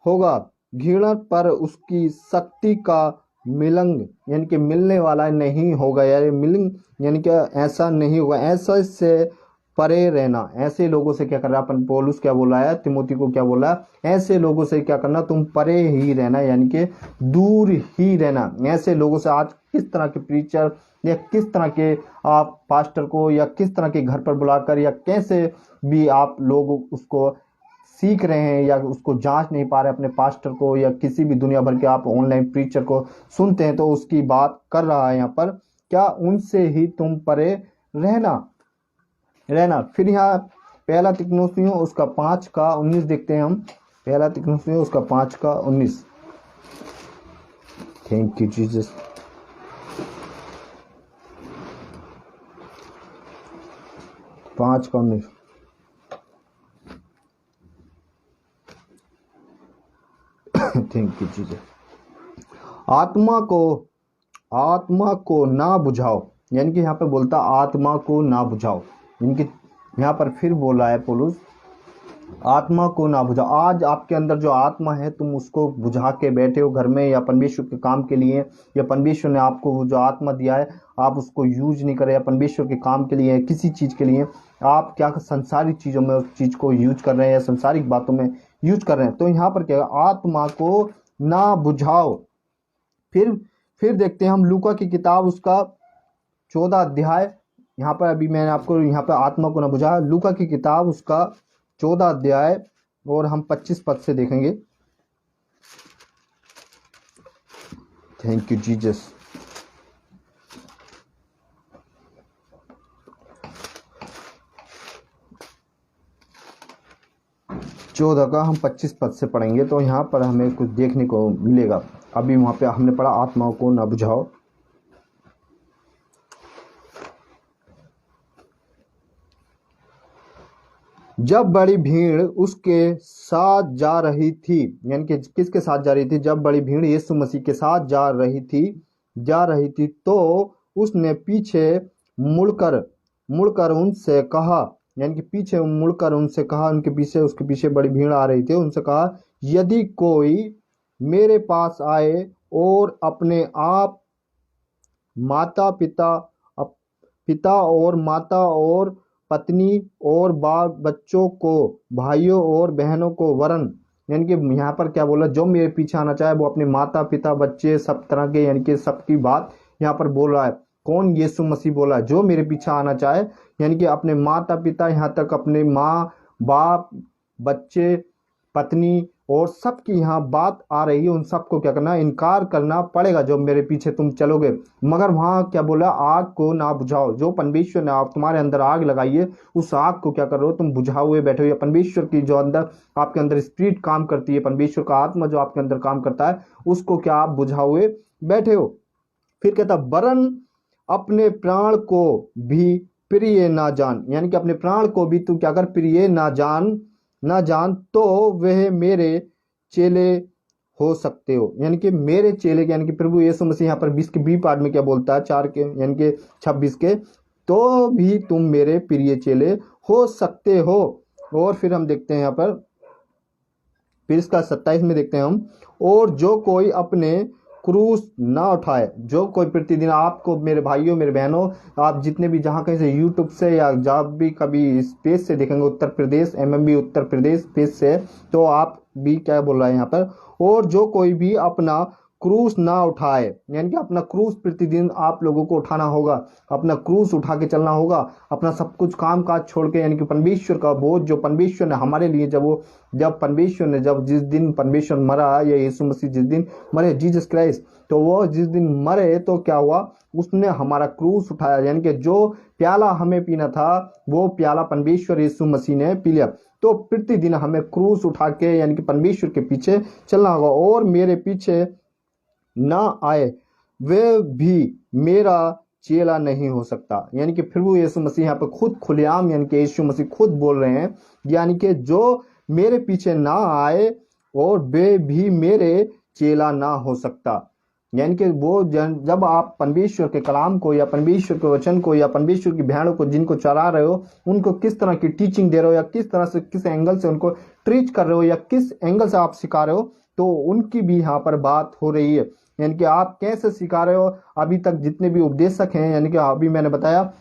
होगा घृणा, पर उसकी शक्ति का मिलंग यानी कि मिलने वाला नहीं होगा, यानी मिलंग यानी कि ऐसा नहीं होगा। ऐसा से परे रहना, ऐसे लोगों से क्या कर रहा है पौलुस, क्या बोला है तिमोथी को, क्या बोला है, ऐसे लोगों से क्या करना, तुम परे ही रहना, यानी कि दूर ही रहना। ऐसे लोगों से आज किस तरह के प्रीचर या किस तरह के आप पास्टर को या किस तरह के घर पर बुलाकर या कैसे भी आप लोग उसको सीख रहे हैं या उसको जांच नहीं पा रहे अपने पास्टर को, या किसी भी दुनिया भर के आप ऑनलाइन प्रीचर को सुनते हैं तो उसकी बात कर रहा है यहाँ पर। क्या उनसे ही तुम परे रहना। फिर यहाँ पहला तिग्नोसियों उसका 5 का 19 देखते हैं हम। पहला तिग्नोसियों उसका 5 का 19। Thank you Jesus. पाँच का 19। Thank you Jesus. आत्मा को ना बुझाओ, यानी कि यहाँ पे बोलता आत्मा को ना बुझाओ, यानी कि यहाँ पर फिर बोला है पौलुस आत्मा को ना बुझाओ। आज आपके अंदर जो आत्मा है तुम उसको बुझा के बैठे हो घर में, या परमेश्वर के काम के लिए, या परमेश्वर ने आपको वो जो आत्मा दिया है आप उसको यूज नहीं करें, या परमेश्वर के काम के लिए किसी चीज के लिए आप क्या संसारिक चीजों में उस चीज को यूज कर रहे हैं, या संसारिक बातों में यूज कर रहे हैं। तो यहाँ पर क्या है, आत्मा को ना बुझाओ। फिर देखते हैं हम लूका की किताब उसका 14 अध्याय। यहाँ पर अभी मैंने आपको यहाँ पर आत्मा को ना बुझा, लूका की किताब उसका 14 अध्याय और हम 25 पद से देखेंगे। Thank you Jesus. चौदह का हम 25 पद से पढ़ेंगे, तो यहाँ पर हमें कुछ देखने को मिलेगा। अभी वहां पे हमने पढ़ा आत्माओं को ना बुझाओ। जब बड़ी भीड़ उसके साथ जा रही थी, यानी कि किसके साथ जा रही थी, जब बड़ी भीड़ यीशु मसीह के साथ जा रही थी तो उसने पीछे मुड़कर उनसे कहा, यानी कि पीछे मुड़कर उनसे कहा, उसके पीछे बड़ी भीड़ आ रही थी, उनसे कहा यदि कोई मेरे पास आए और अपने आप पिता और माता और पत्नी और बाल बच्चों को, भाइयों और बहनों को वरन, यानी कि यहाँ पर क्या बोला, जो मेरे पीछे आना चाहे वो अपने माता पिता बच्चे सब तरह के, यानी कि सबकी बात यहाँ पर बोल रहा है। कौन? यीशु मसीह बोला जो मेरे पीछे आना चाहे, यानी कि अपने माता पिता, यहाँ तक अपने माँ बाप बच्चे पत्नी और सबकी यहाँ बात आ रही है, उन सबको क्या करना, इनकार करना पड़ेगा जो मेरे पीछे तुम चलोगे। मगर वहां क्या बोला, आग को ना बुझाओ। जो परमेश्वर ने आप तुम्हारे अंदर आग लगाई है उस आग को क्या कर रहे हो, तुम बुझाए हुए बैठे हो। या परमेश्वर की जो अंदर आपके अंदर स्पिरिट काम करती है, परमेश्वर का आत्मा जो आपके अंदर काम करता है, उसको क्या आप बुझाए हुए बैठे हो। फिर कहता वरन अपने प्राण को भी प्रिय ना जान, यानी कि अपने प्राण को भी तू क्या कर, प्रिय ना जान तो वह मेरे चेले हो सकते हो। यानी कि मेरे चेले, यानी कि प्रभु यीशु मसीह यहाँ पर 20 के बी पार्ट में क्या बोलता है, 4 के यानी कि 26 के, तो भी तुम मेरे प्रिय चेले हो सकते हो। और फिर हम देखते हैं यहाँ पर, फिर इसका 27 में देखते हैं हम, और जो कोई अपने क्रूस ना उठाए, जो कोई प्रतिदिन आपको, मेरे भाइयों मेरे बहनों, आप जितने भी जहाँ कहीं से यूट्यूब से या जब भी कभी इस पेज से देखेंगे, उत्तर प्रदेश एमएमबी उत्तर प्रदेश पेज से, तो आप भी क्या बोल रहा है यहाँ पर, और जो कोई भी अपना क्रूस ना उठाए, यानी कि अपना क्रूस प्रतिदिन आप लोगों को उठाना होगा, अपना क्रूस उठा के चलना होगा, अपना सब कुछ काम काज छोड़ के, यानी कि परमेश्वर का बोझ जो परमेश्वर ने हमारे लिए, जब जिस दिन परमेश्वर मरा, या यीशु मसीह जिस दिन मरे, जीसस क्राइस्ट, तो वो जिस दिन मरे तो क्या हुआ, उसने हमारा क्रूस उठाया, यानी कि जो प्याला हमें पीना था वो प्याला परमेश्वर यीशु मसीह ने पी लिया। तो प्रतिदिन हमें क्रूस उठा के, यानी कि परमेश्वर के पीछे चलना होगा। और मेरे पीछे ना आए वे भी मेरा चेला नहीं हो सकता, यानी कि प्रभु यीशु मसीह यहाँ पे खुद खुलेआम, यानी कि यीशु मसीह खुद बोल रहे हैं, यानी कि जो मेरे पीछे ना आए और वे भी मेरे चेला ना हो सकता। यानी कि वो जब आप परमेश्वर के कलाम को, या परमेश्वर के वचन को, या परमेश्वर की भेड़ों को जिनको चरा रहे हो, उनको किस तरह की टीचिंग दे रहे हो, या किस तरह से, किस एंगल से उनको ट्रीट कर रहे हो, या किस एंगल से आप सिखा रहे हो, तो उनकी भी यहाँ पर बात हो रही है। यानी कि आप कैसे सिखा रहे हो। अभी तक जितने भी उपदेशक हैं, यानी कि अभी मैंने बताया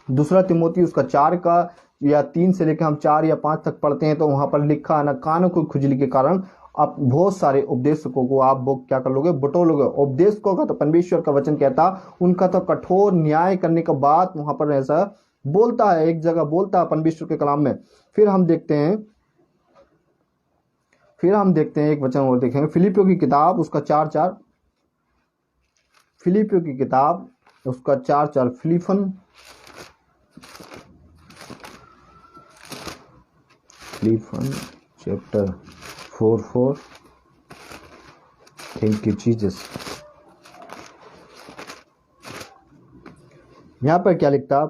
दूसरा तिमोथी उसका 4 का या 3 से लेकर हम 4 या 5 तक पढ़ते हैं, तो वहां पर लिखा है ना, कानों की खुजली के कारण आप बहुत सारे उपदेशकों को आप वो क्या कर लोगे, बटोलोगे। उपदेशकों का तो परमेश्वर का वचन कहता, उनका तो कठोर न्याय करने का बात वहां पर ऐसा बोलता है, एक जगह बोलता है परमेश्वर के कलाम में। फिर हम देखते हैं एक वचन और देखेंगे, फिलिपियों की किताब उसका 4:4, फिलिपियों की किताब उसका 4:4 Philippian chapter 4:4। Thank you Jesus. यहाँ पर क्या लिखता,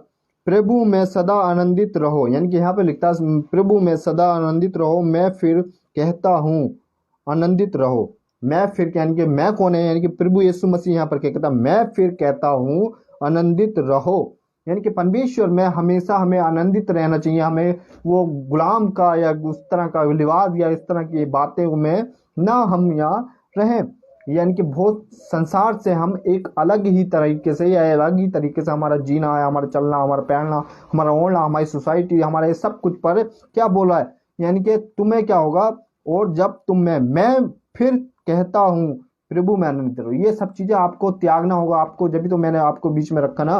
प्रभु में सदा आनंदित रहो, यानी कि यहाँ पे लिखता प्रभु में सदा आनंदित रहो, मैं फिर कहता हूँ आनंदित रहो। मैं फिर, यानी कि मैं कौन है, यानी कि प्रभु यीशु मसीह यहाँ पर क्या कहता, मैं फिर कहता हूँ आनंदित रहो। यानी कि परमेश्वर में हमेशा हमें आनंदित रहना चाहिए। हमें वो गुलाम का या उस तरह का लिबास या इस तरह की बातें में ना हम यहाँ रहें। यानी कि बहुत संसार से हम एक अलग ही तरीके से या अलग ही तरीके से हमारा जीना है, हमारा चलना, हमारा पहनना, हमारा ओढ़ना, हमारी सोसाइटी, हमारे सब कुछ पर क्या बोला है, यानी कि तुम्हें क्या होगा, और जब तुम में, मैं फिर कहता हूँ प्रभु में आनंदित रहो। ये सब चीजें आपको त्यागना होगा आपको, जब भी तो मैंने आपको बीच में रखा ना।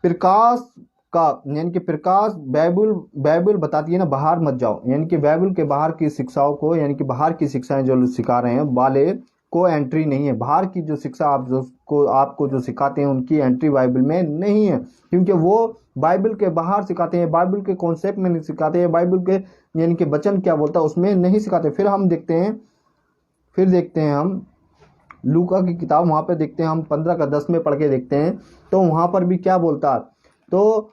प्रकाश का, यानी कि प्रकाश, बाइबल बताती है ना बाहर मत जाओ, यानी कि बाइबल के बाहर की शिक्षाओं को, यानी कि बाहर की शिक्षाएं जो सिखा रहे हैं वाले को एंट्री नहीं है। बाहर की जो शिक्षा आपको जो सिखाते हैं उनकी एंट्री बाइबल में नहीं है, क्योंकि वो बाइबल के बाहर सिखाते हैं, बाइबल के कॉन्सेप्ट में नहीं सिखाते हैं, बाइबल के यानी कि वचन क्या बोलता है उसमें नहीं सिखाते। फिर देखते हैं हम लूका की किताब, वहाँ पे देखते हैं हम 15:10 में पढ़ के देखते हैं, तो वहाँ पर भी क्या बोलता है। तो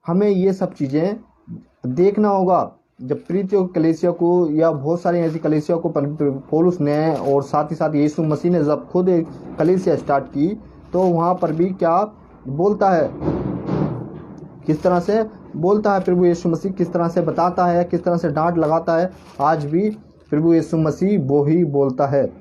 हमें ये सब चीज़ें देखना होगा। जब प्रीतियों कलीसिया को या बहुत सारी ऐसी कलीसिया को पौलुस ने और साथ ही साथ यीशु मसीह ने जब खुद एक कलीसिया स्टार्ट की, तो वहाँ पर भी क्या बोलता है, किस तरह से बोलता है प्रभु यीशु मसीह, किस तरह से बताता है, किस तरह से डांट लगाता है। आज भी प्रभु यीशु मसीह वो ही बोलता है,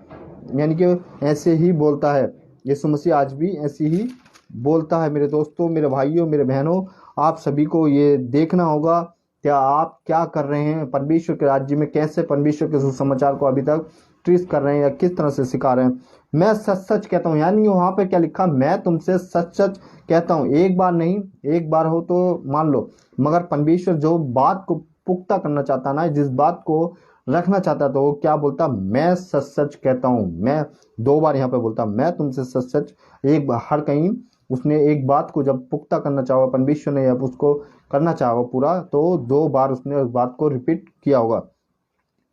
यानी कि ऐसे ही बोलता है। यीशु मसीह आज भी ऐसे ही बोलता है। मेरे दोस्तों, मेरे भाइयों, मेरे बहनों, आप सभी को ये देखना होगा क्या आप क्या कर रहे हैं परमेश्वर के राज्य में, कैसे परमेश्वर के सुसमाचार को अभी तक ट्रीट कर रहे हैं या किस तरह से सिखा रहे हैं। मैं सच सच कहता हूँ, यानी वहाँ पे क्या लिखा, मैं तुमसे सच सच कहता हूँ। एक बार नहीं, एक बार हो तो मान लो, मगर परमेश्वर जो बात को पुख्ता करना चाहता ना, जिस बात को रखना चाहता, तो वो क्या बोलता, मैं सच सच कहता हूँ। मैं 2 बार यहाँ पे बोलता, मैं तुमसे सच सच। एक बार हर कहीं उसने एक बात को जब पुख्ता करना चाहो परमेश्वर ने, जब उसको करना चाहो पूरा, तो 2 बार उसने उस बात को रिपीट किया होगा।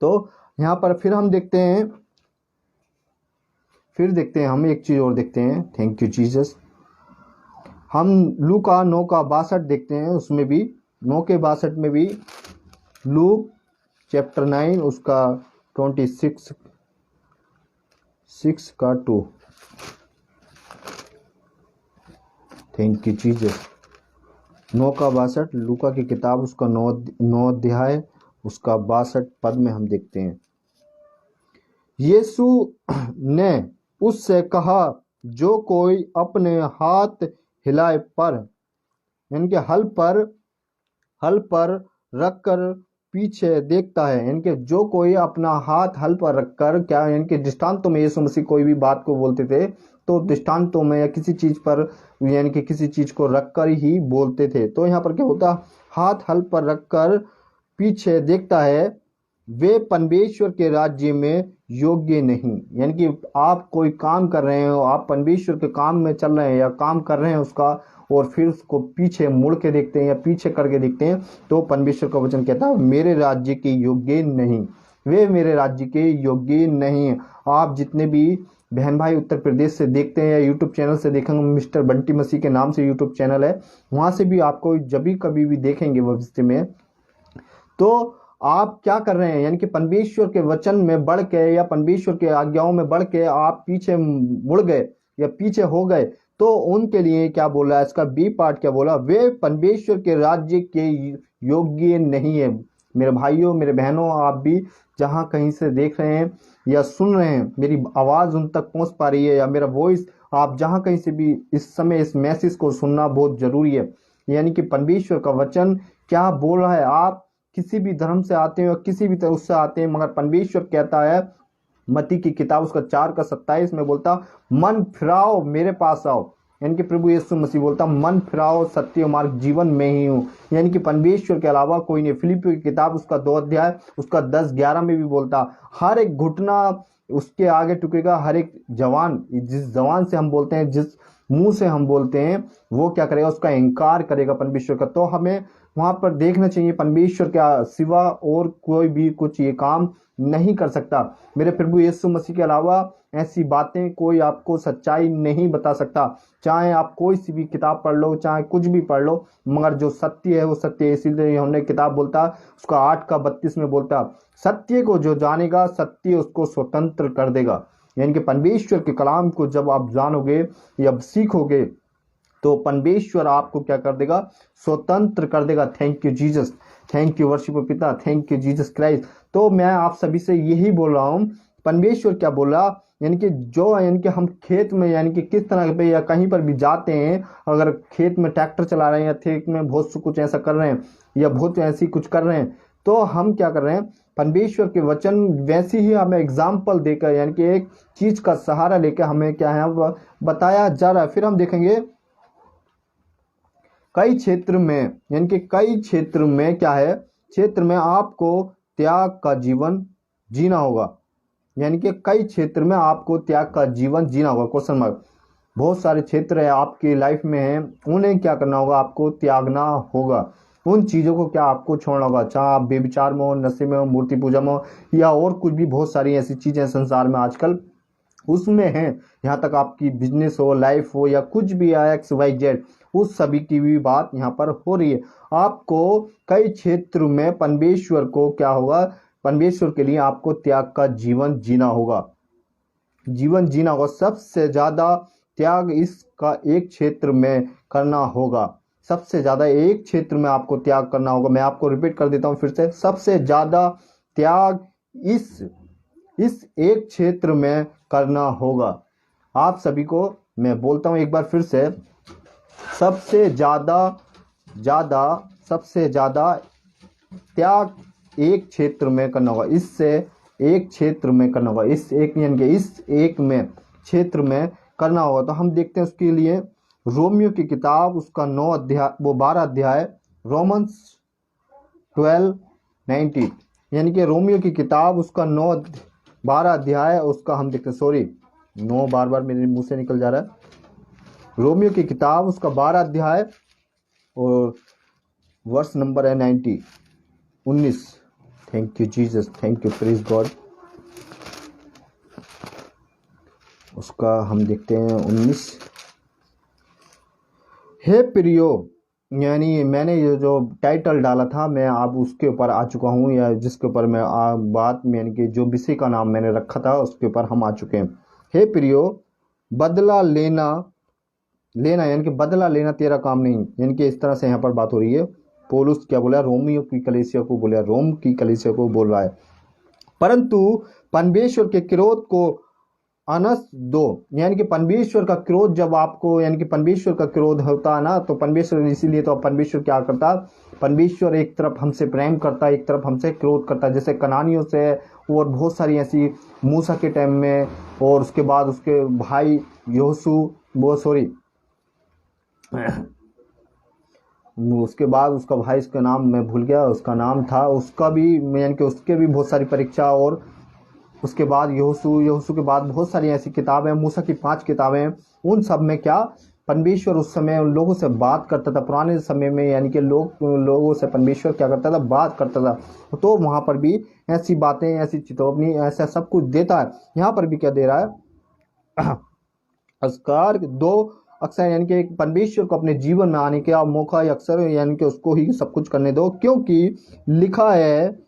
तो यहाँ पर फिर देखते हैं हम एक चीज और देखते हैं। Thank you Jesus. हम लूका 9:62 देखते हैं, उसमें भी 9:62 में भी लूक चैप्टर 9 उसका 26:6-2। Thank you Jesus. 9:62 लूका की किताब उसका 9 अध्याय उसका 62 पद में हम देखते हैं, यीशु ने उससे कहा, जो कोई अपने हाथ हिलाए पर, यानी कि हल पर रखकर पीछे देखता है, यानी कि जो कोई अपना हाथ हल पर रखकर, क्या यानी कि दृष्टांतों में यीशु मसीह कोई भी बात को बोलते थे तो दृष्टांतों में या किसी चीज पर, यानी कि किसी चीज को रखकर ही बोलते थे। तो यहाँ पर क्या होता, हाथ हल पर रखकर पीछे देखता है, वे परमेश्वर के राज्य में योग्य नहीं। यानी कि आप कोई काम कर रहे हो, आप परमेश्वर के काम में चल रहे हैं या काम कर रहे हैं उसका, और फिर उसको पीछे मुड़ के देखते हैं या पीछे करके देखते हैं, तो परमेश्वर का वचन कहता है मेरे राज्य के योग्य नहीं, वे मेरे राज्य के योग्य नहीं। आप जितने भी बहन भाई उत्तर प्रदेश से देखते हैं या यूट्यूब चैनल से देखेंगे, मिस्टर बंटी मसीह के नाम से यूट्यूब चैनल है, वहां से भी आपको जब भी कभी भी देखेंगे भविष्य में, तो आप क्या कर रहे हैं, यानी कि परमेश्वर के वचन में बढ़ के या परमेश्वर के आज्ञाओं में बढ़ के आप पीछे मुड़ गए या पीछे हो गए, तो उनके लिए क्या बोला है, इसका बी पार्ट क्या बोला, वे परमेश्वर के राज्य के योग्य नहीं है। मेरे भाइयों, मेरे बहनों, आप भी जहां कहीं से देख रहे हैं या सुन रहे हैं, मेरी आवाज उन तक पहुंच पा रही है या मेरा वॉइस, आप जहां कहीं से भी इस समय इस मैसेज को सुनना बहुत जरूरी है। यानी कि परमेश्वर का वचन क्या बोल रहा है। आप किसी भी धर्म से आते हैं और किसी भी तरह से आते हैं, मगर परमेश्वर कहता है, मत्ती की किताब उसका 4:27 में बोलता, मन फिराओ मेरे पास आओ। यानी कि प्रभु यीशु मसीह बोलता, मन फिराओ, सत्य मार्ग जीवन में ही हूँ, यानी कि परमेश्वर के अलावा कोई नहीं। फिलिपियों की किताब उसका 2 अध्याय उसका 10-11 में भी बोलता, हर एक घुटना उसके आगे टुकेगा, हर एक जवान, जिस जवान से हम बोलते हैं, जिस मुंह से हम बोलते हैं, वो क्या करेगा, उसका इनकार करेगा परमेश्वर का। तो हमें वहां पर देखना चाहिए परमेश्वर के सिवा और कोई भी कुछ ये काम नहीं कर सकता। मेरे प्रभु यीशु मसीह के अलावा ऐसी बातें कोई आपको सच्चाई नहीं बता सकता। चाहे आप कोई सी भी किताब पढ़ लो, चाहे कुछ भी पढ़ लो, मगर जो सत्य है वो सत्य है। इसीलिए हमने किताब बोलता, उसका 8:32 में बोलता, सत्य को जो जानेगा सत्य उसको स्वतंत्र कर देगा। यानी कि परमेश्वर के कलाम को जब आप जानोगे या सीखोगे तो परमेश्वर आपको क्या कर देगा, स्वतंत्र कर देगा। Thank you Jesus, thank you worship पिता, थैंक यू जीसस क्राइस्ट। तो मैं आप सभी से यही बोल रहा हूँ, परमेश्वर क्या बोला, यानी कि जो यानी कि हम खेत में यानी कि किस तरह पे या कहीं पर भी जाते हैं, अगर खेत में ट्रैक्टर चला रहे हैं या खेत में बहुत से कुछ ऐसा कर रहे हैं या बहुत ऐसी कुछ कर रहे हैं, तो हम क्या कर रहे हैं, परमेश्वर के वचन वैसे ही हमें एग्जाम्पल देकर यानी कि एक चीज का सहारा लेकर हमें क्या है बताया जा रहा है। फिर हम देखेंगे कई क्षेत्र में, यानी कि कई क्षेत्र में क्या है, क्षेत्र में आपको त्याग का जीवन जीना होगा। यानी कि कई क्षेत्र में आपको त्याग का जीवन जीना होगा, क्वेश्चन मार्क। बहुत सारे क्षेत्र है आपकी लाइफ में है, उन्हें क्या करना होगा, आपको त्यागना होगा। उन चीजों को क्या आपको छोड़ना होगा, चाहे आप बेविचार में हो, नशे में हो, मूर्ति पूजा में हो, या और कुछ भी बहुत सारी ऐसी चीजें संसार में आजकल उसमें है। यहाँ तक आपकी बिजनेस हो, लाइफ हो, या कुछ भी XYZ, उस सभी की भी बात यहाँ पर हो रही है। आपको कई क्षेत्र में परमेश्वर को क्या होगा, परमेश्वर के लिए आपको त्याग का जीवन जीना होगा, जीवन जीना होगा। सबसे ज्यादा त्याग इसका एक क्षेत्र में करना होगा, सबसे ज्यादा एक क्षेत्र में आपको त्याग करना होगा। मैं आपको रिपीट कर देता हूं फिर से, सबसे ज्यादा त्याग इस एक क्षेत्र में करना होगा। आप सभी को मैं बोलता हूं एक बार फिर से, सबसे ज्यादा त्याग एक क्षेत्र में करना होगा, इससे एक क्षेत्र में करना होगा, इस एक यानी कि इस एक में क्षेत्र में करना होगा। तो हम देखते हैं उसके लिए रोमियो की किताब, उसका 12 अध्याय, रोमन्स 12:19, यानी कि रोमियो की किताब उसका 12 अध्याय, उसका हम देखते हैं, सॉरी 9 बार मेरे मुंह से निकल जा रहा है। रोमियो की किताब उसका 12 अध्याय और वर्ष नंबर है 19। Thank you Jesus, thank you praise God. उसका हम देखते हैं 19। हे प्रियो, यानी मैंने ये जो टाइटल डाला था मैं अब उसके ऊपर आ चुका हूँ, या जिसके ऊपर मैं बात में यानी कि जो विषय का नाम मैंने रखा था उसके ऊपर हम आ चुके हैं। हे प्रियो, बदला लेना यानी कि बदला लेना तेरा काम नहीं, यानी कि इस तरह से यहाँ पर बात हो रही है। पौलुस क्या बोला, रोमियो की कलीसिया को बोला, रोम की कलीसिया को बोल रहा है, परंतु परमेश्वर के क्रोध को अनस दो। यानी कि परमेश्वर का क्रोध जब आपको, यानी कि परमेश्वर का क्रोध होता है ना, तो परमेश्वर, इसीलिए तो परमेश्वर क्या करता है, परमेश्वर एक तरफ हमसे प्रेम करता है, एक तरफ हमसे क्रोध करता है। जैसे कनानियों से और बहुत सारी ऐसी मूसा के टाइम में, और उसके बाद उसके भाई योसू, वो सॉरी उसके बाद उसका भाई, इसका नाम मैं भूल गया, उसका नाम था, उसका भी यानी कि उसके भी बहुत सारी परीक्षा, और उसके बाद यहोशू के बाद बहुत सारी ऐसी किताबें, मूसा की 5 किताबें, उन सब में क्या परमेश्वर उस समय उन लोगों से बात करता था। पुराने समय में यानी कि लोगों से परमेश्वर क्या करता था, बात करता था। तो वहां पर भी ऐसी बातें, ऐसी चेतावनी, ऐसा सब कुछ देता है। यहाँ पर भी क्या दे रहा है, अस्कार 2 अक्सर, यानी कि परमेश्वर को अपने जीवन में आने का मौका अक्सर, यानी कि उसको ही सब कुछ करने दो, क्योंकि लिखा है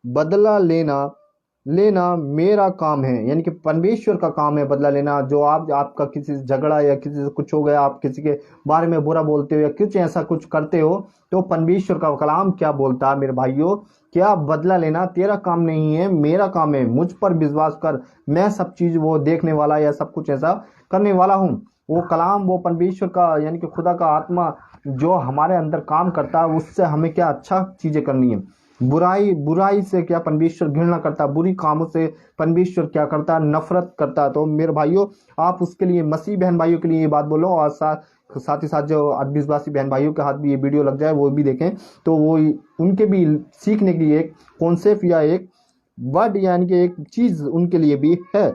बदला लेना मेरा काम है। यानी कि परमेश्वर का काम है बदला लेना। जो आपका किसी से झगड़ा या किसी से कुछ हो गया, आप किसी के बारे में बुरा बोलते हो या कुछ ऐसा कुछ करते हो, तो परमेश्वर का कलाम क्या बोलता है मेरे भाइयों, क्या बदला लेना तेरा काम नहीं है, मेरा काम है। मुझ पर विश्वास कर, मैं सब चीज वो देखने वाला या सब कुछ ऐसा करने वाला हूँ। वो कलाम, वो परमेश्वर का यानी कि खुदा का आत्मा जो हमारे अंदर काम करता है, उससे हमें क्या अच्छा चीजें करनी है। बुराई से क्या परमेश्वर घृणा करता, बुरी कामों से परमेश्वर क्या करता, नफरत करता। तो मेरे भाइयों, आप उसके लिए, मसीह बहन भाइयों के लिए ये बात बोलो, और साथ ही साथ जो अविश्वासी बहन भाइयों के हाथ भी ये वीडियो लग जाए, वो भी देखें, तो वो उनके भी सीखने के लिए एक कॉन्सेप्ट या एक वर्ड यानी कि एक चीज उनके लिए भी है।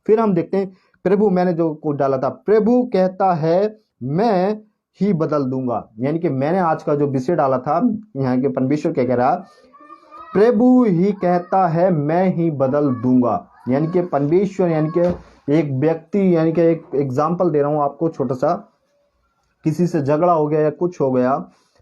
फिर हम देखते हैं प्रभु मैंने जो कोट डाला था, प्रभु कहता है मैं ही बदल दूंगा। यानी कि मैंने आज का जो विषय डाला था, यहाँ के परमेश्वर क्या कह रहा, प्रभु ही कहता है मैं ही बदल दूंगा। यानी कि परमेश्वर, यानी कि एक व्यक्ति, यानी कि एक एग्जाम्पल दे रहा हूं आपको छोटा सा, किसी से झगड़ा हो गया या कुछ हो गया,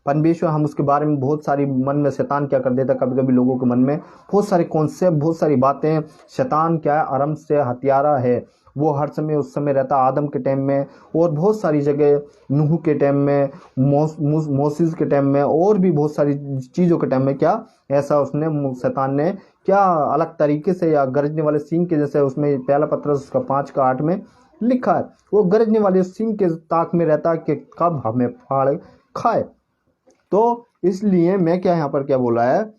परमेश्वर हम उसके बारे में बहुत सारी, मन में शैतान क्या कर देता, कभी कभी लोगों के मन में बहुत सारे कॉन्सेप्ट, बहुत सारी बातें। शैतान क्या है, आरंभ से हत्यारा है, वो हर समय उस समय रहता, आदम के टाइम में और बहुत सारी जगह, नूह के टाइम में, मोसेस के टाइम में और भी बहुत सारी चीज़ों के टाइम में, क्या ऐसा उसने, शैतान ने क्या अलग तरीके से, या गरजने वाले सिंह के जैसे, उसमें पहला पत्रस उसका 5:8 में लिखा है, वो गरजने वाले सिंह के ताक में रहता कि कब हमें फाड़ खाए। तो इसलिए मैं क्या यहाँ पर क्या बोला है,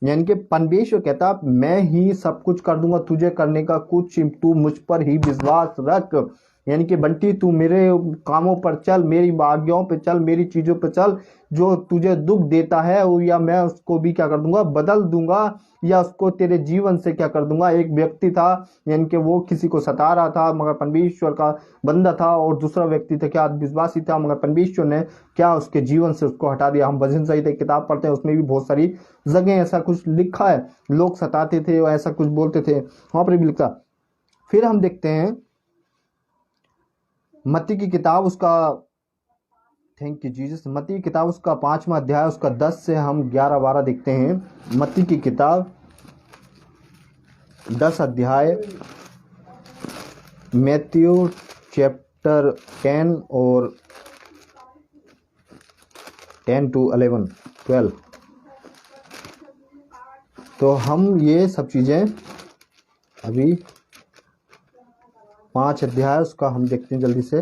यानी कि परमेश्वर कहता मैं ही सब कुछ कर दूंगा, तुझे करने का कुछ, तू मुझ पर ही विश्वास रख। यानी कि बंटी तू मेरे कामों पर चल, मेरी आज्ञाओं पे चल, मेरी चीजों पे चल, जो तुझे दुख देता है या मैं उसको भी क्या कर दूंगा, बदल दूंगा, या उसको तेरे जीवन से क्या कर दूंगा। एक व्यक्ति था, यानी कि वो किसी को सता रहा था मगर परमेश्वर का बंदा था, और दूसरा व्यक्ति था क्या विश्वासी था, मगर परमेश्वर ने क्या उसके जीवन से उसको हटा दिया। हम भजन संहिता एक किताब पढ़ते हैं, उसमें भी बहुत सारी जगह ऐसा कुछ लिखा है, लोग सताते थे और ऐसा कुछ बोलते थे, वहां पर भी लिखा। फिर हम देखते हैं मत्ती की किताब, उसका, थैंक यू जीसस, मत्ती की किताब उसका 5वां अध्याय, उसका 10 से हम 11-12 देखते हैं। मत्ती की किताब 10 अध्याय, मैथ्यू चैप्टर 10 और 10 to 11 12। तो हम ये सब चीज़ें अभी 5 अध्याय उसका हम देखते हैं जल्दी से,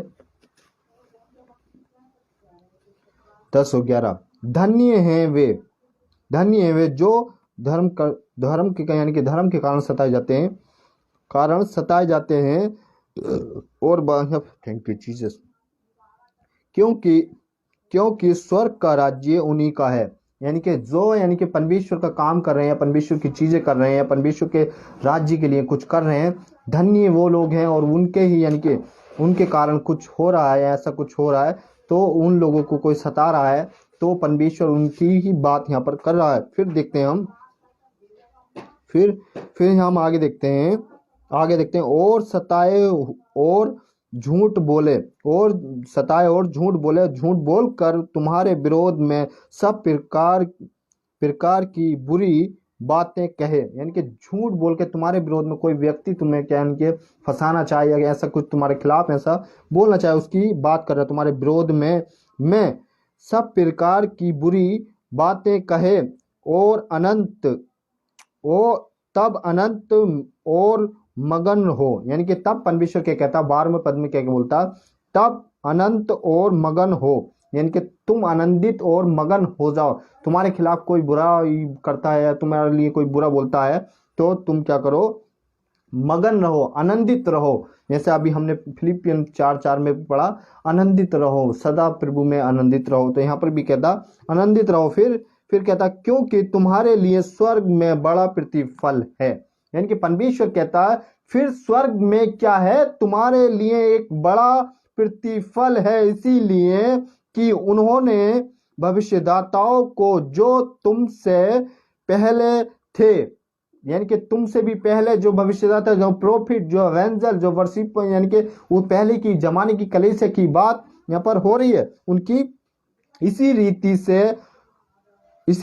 10 और 11। धन्य हैं वे जो धर्म के यानी कि धर्म के कारण सताए जाते हैं और थैंक यू जीसस, क्योंकि स्वर्ग का राज्य उन्हीं का है। यानी कि जो, यानी कि परमेश्वर का काम कर रहे हैं, परमेश्वर की चीजें कर रहे हैं, परमेश्वर के राज्य के लिए कुछ कर रहे हैं, धन्य वो लोग हैं, और उनके ही, यानी कि उनके कारण कुछ हो रहा है, ऐसा कुछ हो रहा है, तो उन लोगों को कोई सता रहा है, तो परमेश्वर उनकी ही बात यहाँ पर कर रहा है। फिर देखते हैं हम, फिर हम आगे देखते हैं, और सताए और झूठ बोले, झूठ बोलकर तुम्हारे विरोध में सब प्रकार की बुरी बातें कहे। यानी कि झूठ बोल के तुम्हारे विरोध में कोई व्यक्ति तुम्हें क्या, यानी फंसाना चाहे, या ऐसा कुछ तुम्हारे खिलाफ ऐसा बोलना चाहे, उसकी बात कर रहा है, तुम्हारे विरोध में मैं सब प्रकार की बुरी बातें कहे, और तब अनंत और मगन हो। यानी कि तब परमेश्वर क्या कहता, 12वें पद में क्या बोलता, तब अनंत और मगन हो। यानी कि तुम आनंदित और मगन हो जाओ। तुम्हारे खिलाफ कोई बुरा करता है, तुम्हारे लिए कोई बुरा बोलता है, तो तुम क्या करो, मगन रहो, आनंदित रहो। जैसे अभी हमने फिलिपियन 4:4 में पढ़ा, आनंदित रहो, सदा प्रभु में आनंदित रहो। तो यहाँ पर भी कहता आनंदित रहो। फिर कहता क्योंकि तुम्हारे लिए स्वर्ग में बड़ा प्रतिफल है। यानी कि परमेश्वर कहता है फिर स्वर्ग में क्या है, तुम्हारे लिए एक बड़ा प्रतिफल है, इसीलिए कि उन्होंने भविष्यदाताओं को जो तुमसे पहले थे, यानी कि तुमसे भी पहले जो भविष्यदाता, जो प्रोफिट, जो एवेंजर, जो वर्शिप, यानी कि वो पहले की जमाने की कलीसिया की बात यहाँ पर हो रही है, उनकी इसी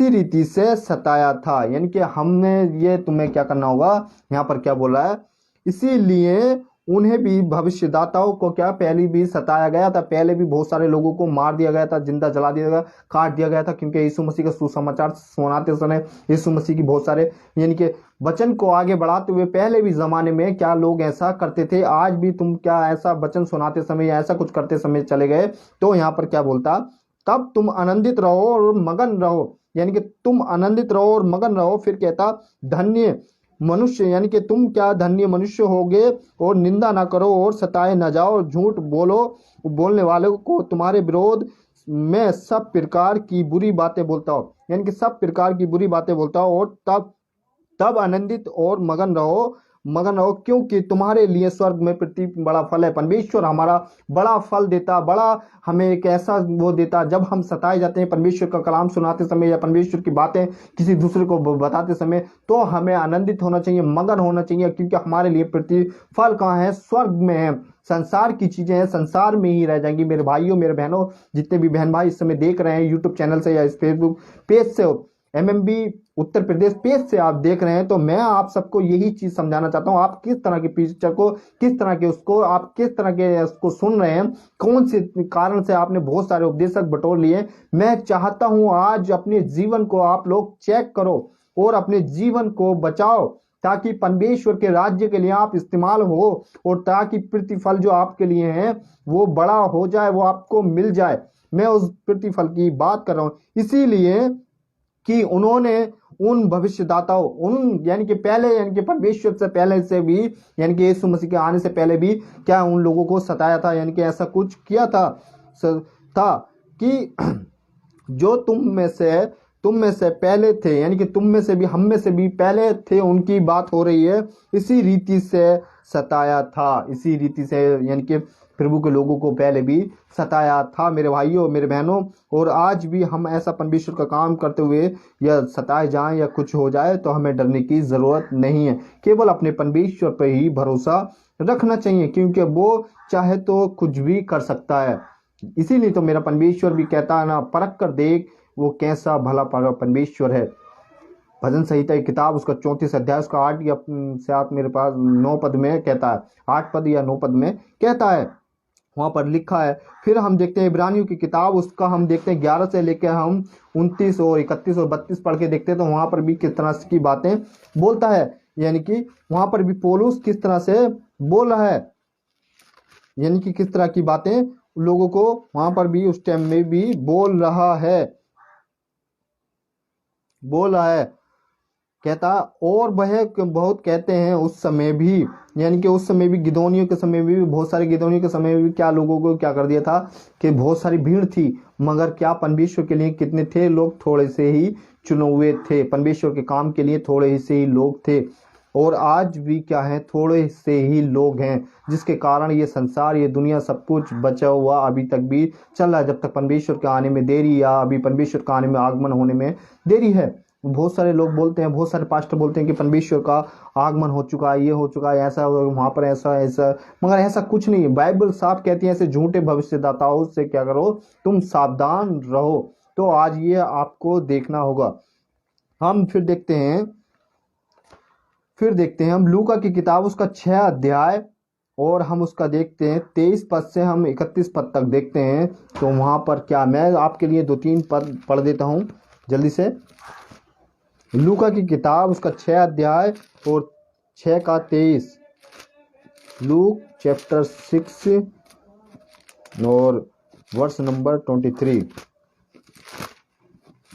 रीति से सताया था। यानी कि हमने ये तुम्हें क्या करना होगा, यहाँ पर क्या बोला है, इसीलिए उन्हें भी भविष्यदाताओं को क्या पहले भी सताया गया था, पहले भी बहुत सारे लोगों को मार दिया गया था, जिंदा जला दिया गया, काट दिया गया था, क्योंकि यीशु मसीह का सुसमाचार सुनाते समय यीशु मसीह की बहुत सारे, यानी कि वचन को आगे बढ़ाते हुए पहले भी जमाने में क्या लोग ऐसा करते थे। आज भी तुम क्या ऐसा वचन सुनाते समय या ऐसा कुछ करते समय चले गए, तो यहाँ पर क्या बोलता, तब तुम आनंदित रहो और मगन रहो। यानी कि तुम आनंदित रहो और मगन रहो। फिर कहता धन्य मनुष्य, यानी कि तुम क्या धन्य मनुष्य होगे, और निंदा ना करो और सताए न जाओ, झूठ बोलने वाले को तुम्हारे विरोध में सब प्रकार की बुरी बातें बोलता हो। यानी कि सब प्रकार की बुरी बातें बोलता हो, और तब आनंदित और मगन रहो, मगन रहो, क्योंकि तुम्हारे लिए स्वर्ग में प्रति बड़ा फल है। परमेश्वर हमारा बड़ा फल देता, बड़ा हमें एक ऐसा वो देता, जब हम सताए जाते हैं परमेश्वर का कलाम सुनाते समय या परमेश्वर की बातें किसी दूसरे को बताते समय, तो हमें आनंदित होना चाहिए, मगन होना चाहिए, क्योंकि हमारे लिए प्रतिफल कहाँ है? स्वर्ग में है। संसार की चीजें हैं, संसार में ही रह जाएंगी। मेरे भाइयों, मेरे बहनों, जितने भी बहन भाई इस समय देख रहे हैं यूट्यूब चैनल से या इस फेसबुक पेज से, एमएमबी उत्तर प्रदेश पेज से आप देख रहे हैं, तो मैं आप सबको यही चीज समझाना चाहता हूं। आप किस तरह के पिक्चर को, किस तरह के उसको, आप किस तरह के उसको सुन रहे हैं, कौन से कारण से आपने बहुत सारे उपदेशक बटोर लिए। मैं चाहता हूं आज अपने जीवन को आप लोग चेक करो और अपने जीवन को बचाओ, ताकि परमेश्वर के राज्य के लिए आप इस्तेमाल हो, और ताकि प्रतिफल जो आपके लिए है वो बड़ा हो जाए, वो आपको मिल जाए। मैं उस प्रतिफल की बात कर रहा हूं, इसीलिए कि उन्होंने उन भविष्यदाताओं, उन यानी कि पहले, यानी कि परमेश्वर से पहले से भी, यानी कि यीशु मसीह के आने से पहले भी क्या उन लोगों को सताया था, यानी कि ऐसा कुछ किया था कि जो तुम में से पहले थे, यानी कि तुम में से भी, हम में से भी पहले थे, उनकी बात हो रही है। इसी रीति से सताया था, इसी रीति से, यानी कि प्रभु के लोगों को पहले भी सताया था मेरे भाइयों, मेरे बहनों। और आज भी हम ऐसा परमेश्वर का काम करते हुए या सताए जाएं या कुछ हो जाए तो हमें डरने की जरूरत नहीं है। केवल अपने परमेश्वर पर ही भरोसा रखना चाहिए, क्योंकि वो चाहे तो कुछ भी कर सकता है। इसीलिए तो मेरा परमेश्वर भी कहता है ना, परख कर देख वो कैसा भला परमेश्वर है। भजन संहिता की किताब उसका 34 अध्याय उसका 8 या से आप मेरे पास 9 पद में कहता है, 8 पद या 9 पद में कहता है, वहां पर लिखा है। फिर हम देखते हैं इब्रानियों की किताब, उसका हम देखते हैं 11 से लेकर हम 29 और 31 और 32 पढ़ के देखते हैं, तो वहां पर भी किस तरह की बातें बोलता है, यानी कि वहां पर भी पौलुस किस तरह से बोल रहा है, यानी कि किस तरह की बातें लोगों को वहां पर भी उस टाइम में भी बोल रहा है। कहता, और वह बहुत कहते हैं उस समय भी, यानी कि उस समय भी, गिदोनियों के समय भी, बहुत सारे गिदोनियों के समय में भी क्या लोगों को क्या कर दिया था कि बहुत सारी भीड़ थी, मगर क्या परमेश्वर के लिए कितने थे लोग? थोड़े से ही चुने हुए थे। परमेश्वर के काम के लिए थोड़े से ही लोग थे, और आज भी क्या है? थोड़े से ही लोग हैं, जिसके कारण ये संसार, ये दुनिया, सब कुछ बचा हुआ अभी तक भी चल रहा है, जब तक परमेश्वर के आने में देरी, या अभी परमेश्वर के आने में, आगमन होने में देरी है। बहुत सारे लोग बोलते हैं, बहुत सारे पास्टर बोलते हैं कि परमेश्वर का आगमन हो चुका है, ये हो चुका है, ऐसा वहां पर ऐसा ऐसा, मगर ऐसा कुछ नहीं है। बाइबल साफ कहती है ऐसे झूठे भविष्यदाताओं से क्या करो? तुम सावधान रहो। तो आज ये आपको देखना होगा। हम फिर देखते हैं हम लूका की किताब उसका 6 अध्याय, और हम उसका देखते हैं 23 पद से हम 31 पद तक देखते हैं। तो वहां पर क्या, मैं आपके लिए 2-3 पद पढ़ देता हूं जल्दी से। लूका की किताब उसका 6 अध्याय और 6 का 23। लूक चैप्टर 6 और वर्ष number 23।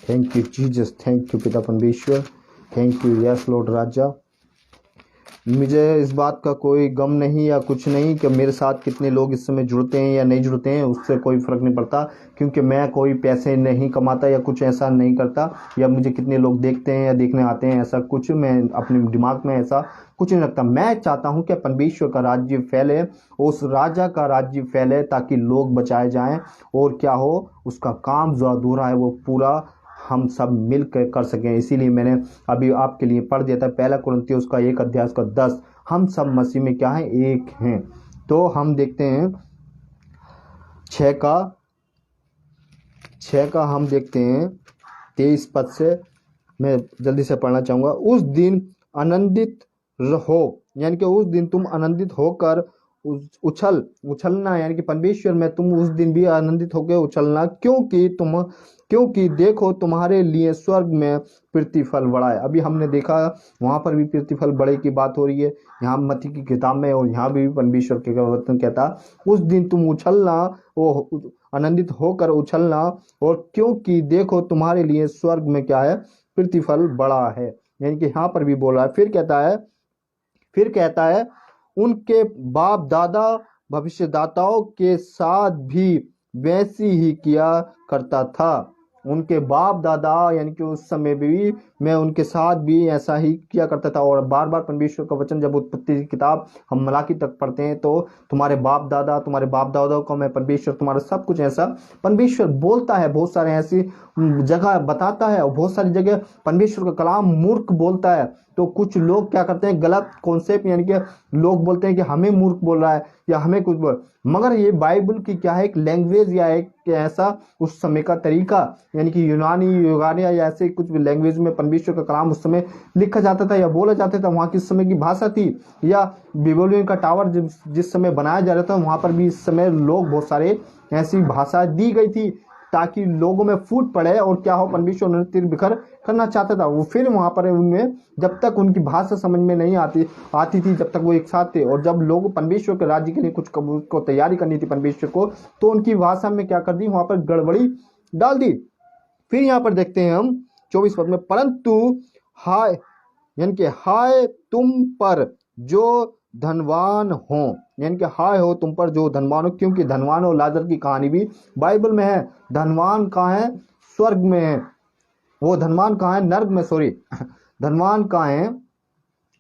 Thank you Jesus, thank you पिता परमेश्वर, थैंक यू यस लॉर्ड राजा। मुझे इस बात का कोई गम नहीं या कुछ नहीं कि मेरे साथ कितने लोग इस समय जुड़ते हैं या नहीं जुड़ते हैं, उससे कोई फर्क नहीं पड़ता, क्योंकि मैं कोई पैसे नहीं कमाता या कुछ ऐसा नहीं करता, या मुझे कितने लोग देखते हैं या देखने आते हैं, ऐसा कुछ मैं अपने दिमाग में ऐसा कुछ नहीं रखता। मैं चाहता हूं कि परमेश्वर का राज्य फैले, उस राजा का राज्य फैले, ताकि लोग बचाए जाएं, और क्या हो, उसका काम जो अधूरा है वो पूरा हम सब मिलकर कर सकें। इसीलिए मैंने अभी आपके लिए पढ़ दिया था, 1 कुरिन्थियों उसका 1 अध्याय का 10। हम सब मसीह में क्या है? एक हैं। तो हम देखते हैं 6 का हम देखते हैं 23 पद से, मैं जल्दी से पढ़ना चाहूंगा। उस दिन आनंदित रहो, यानी कि उस दिन तुम आनंदित होकर उछलना, यानी कि परमेश्वर में तुम उस दिन भी आनंदित होकर उछलना, क्योंकि देखो तुम्हारे लिए स्वर्ग में प्रतिफल बड़ा है। अभी हमने देखा वहां पर भी प्रतिफल बड़े की बात हो रही है, यहाँ मत्ती की किताब में, और यहाँ भी परमेश्वर के वचन कहता उस दिन तुम उछलना, वो आनंदित होकर उछलना, और क्योंकि देखो तुम्हारे लिए स्वर्ग में क्या है? प्रतिफल बड़ा है। यानी कि यहाँ पर भी बोल रहा है। फिर कहता है उनके बाप दादा भविष्यदाताओं के साथ भी वैसी ही किया करता था। उनके बाप दादा यानी कि उस समय भी मैं उनके साथ भी ऐसा ही किया करता था। और बार बार परमेश्वर का वचन जब उत्पत्ति की किताब हम मलाकी तक पढ़ते हैं तो तुम्हारे बाप दादा को मैं परमेश्वर तुम्हारा सब कुछ ऐसा परमेश्वर बोलता है। बहुत सारे ऐसी जगह बताता है और बहुत सारी जगह परमेश्वर का कलाम मूर्ख बोलता है। तो कुछ लोग क्या करते हैं, गलत कॉन्सेप्ट यानी कि लोग बोलते हैं कि हमें मूर्ख बोल रहा है या हमें कुछ बोल, मगर ये बाइबल की क्या है, एक लैंग्वेज या एक ऐसा उस समय का तरीका, यानी कि यूनानी युगानिया या ऐसे कुछ लैंग्वेज में परमेश्वर का कलाम उस समय लिखा जाता था या बोला जाता था। वहाँ किस समय की भाषा थी, या बेबीलोन का टावर जिस समय बनाया जा रहा था वहाँ पर भी इस समय लोग बहुत सारे ऐसी भाषा दी गई थी ताकि लोगों में फूट पड़े और क्या हो, परमेश्वर उन्हें तिर बिखर करना चाहता था। वो फिर वहां पर उनमें जब तक उनकी भाषा समझ में नहीं आती थी जब तक वो एक साथ थे, और जब लोग परमेश्वर के राज्य के लिए कुछ को तैयारी करनी थी परमेश्वर को, तो उनकी भाषा में क्या कर दी, वहां पर गड़बड़ी डाल दी। फिर यहाँ पर देखते हैं हम 24 पद में, परंतु हाय यानी कि हाय तुम पर जो धनवान हो, यानी कि हाय हो तुम पर जो धनवान हो, क्योंकि धनवान और लाजर की कहानी भी बाइबल में है। धनवान कहाँ है, स्वर्ग में है। वो धनवान कहाँ है, नर्क में, सॉरी धनवान कहाँ है,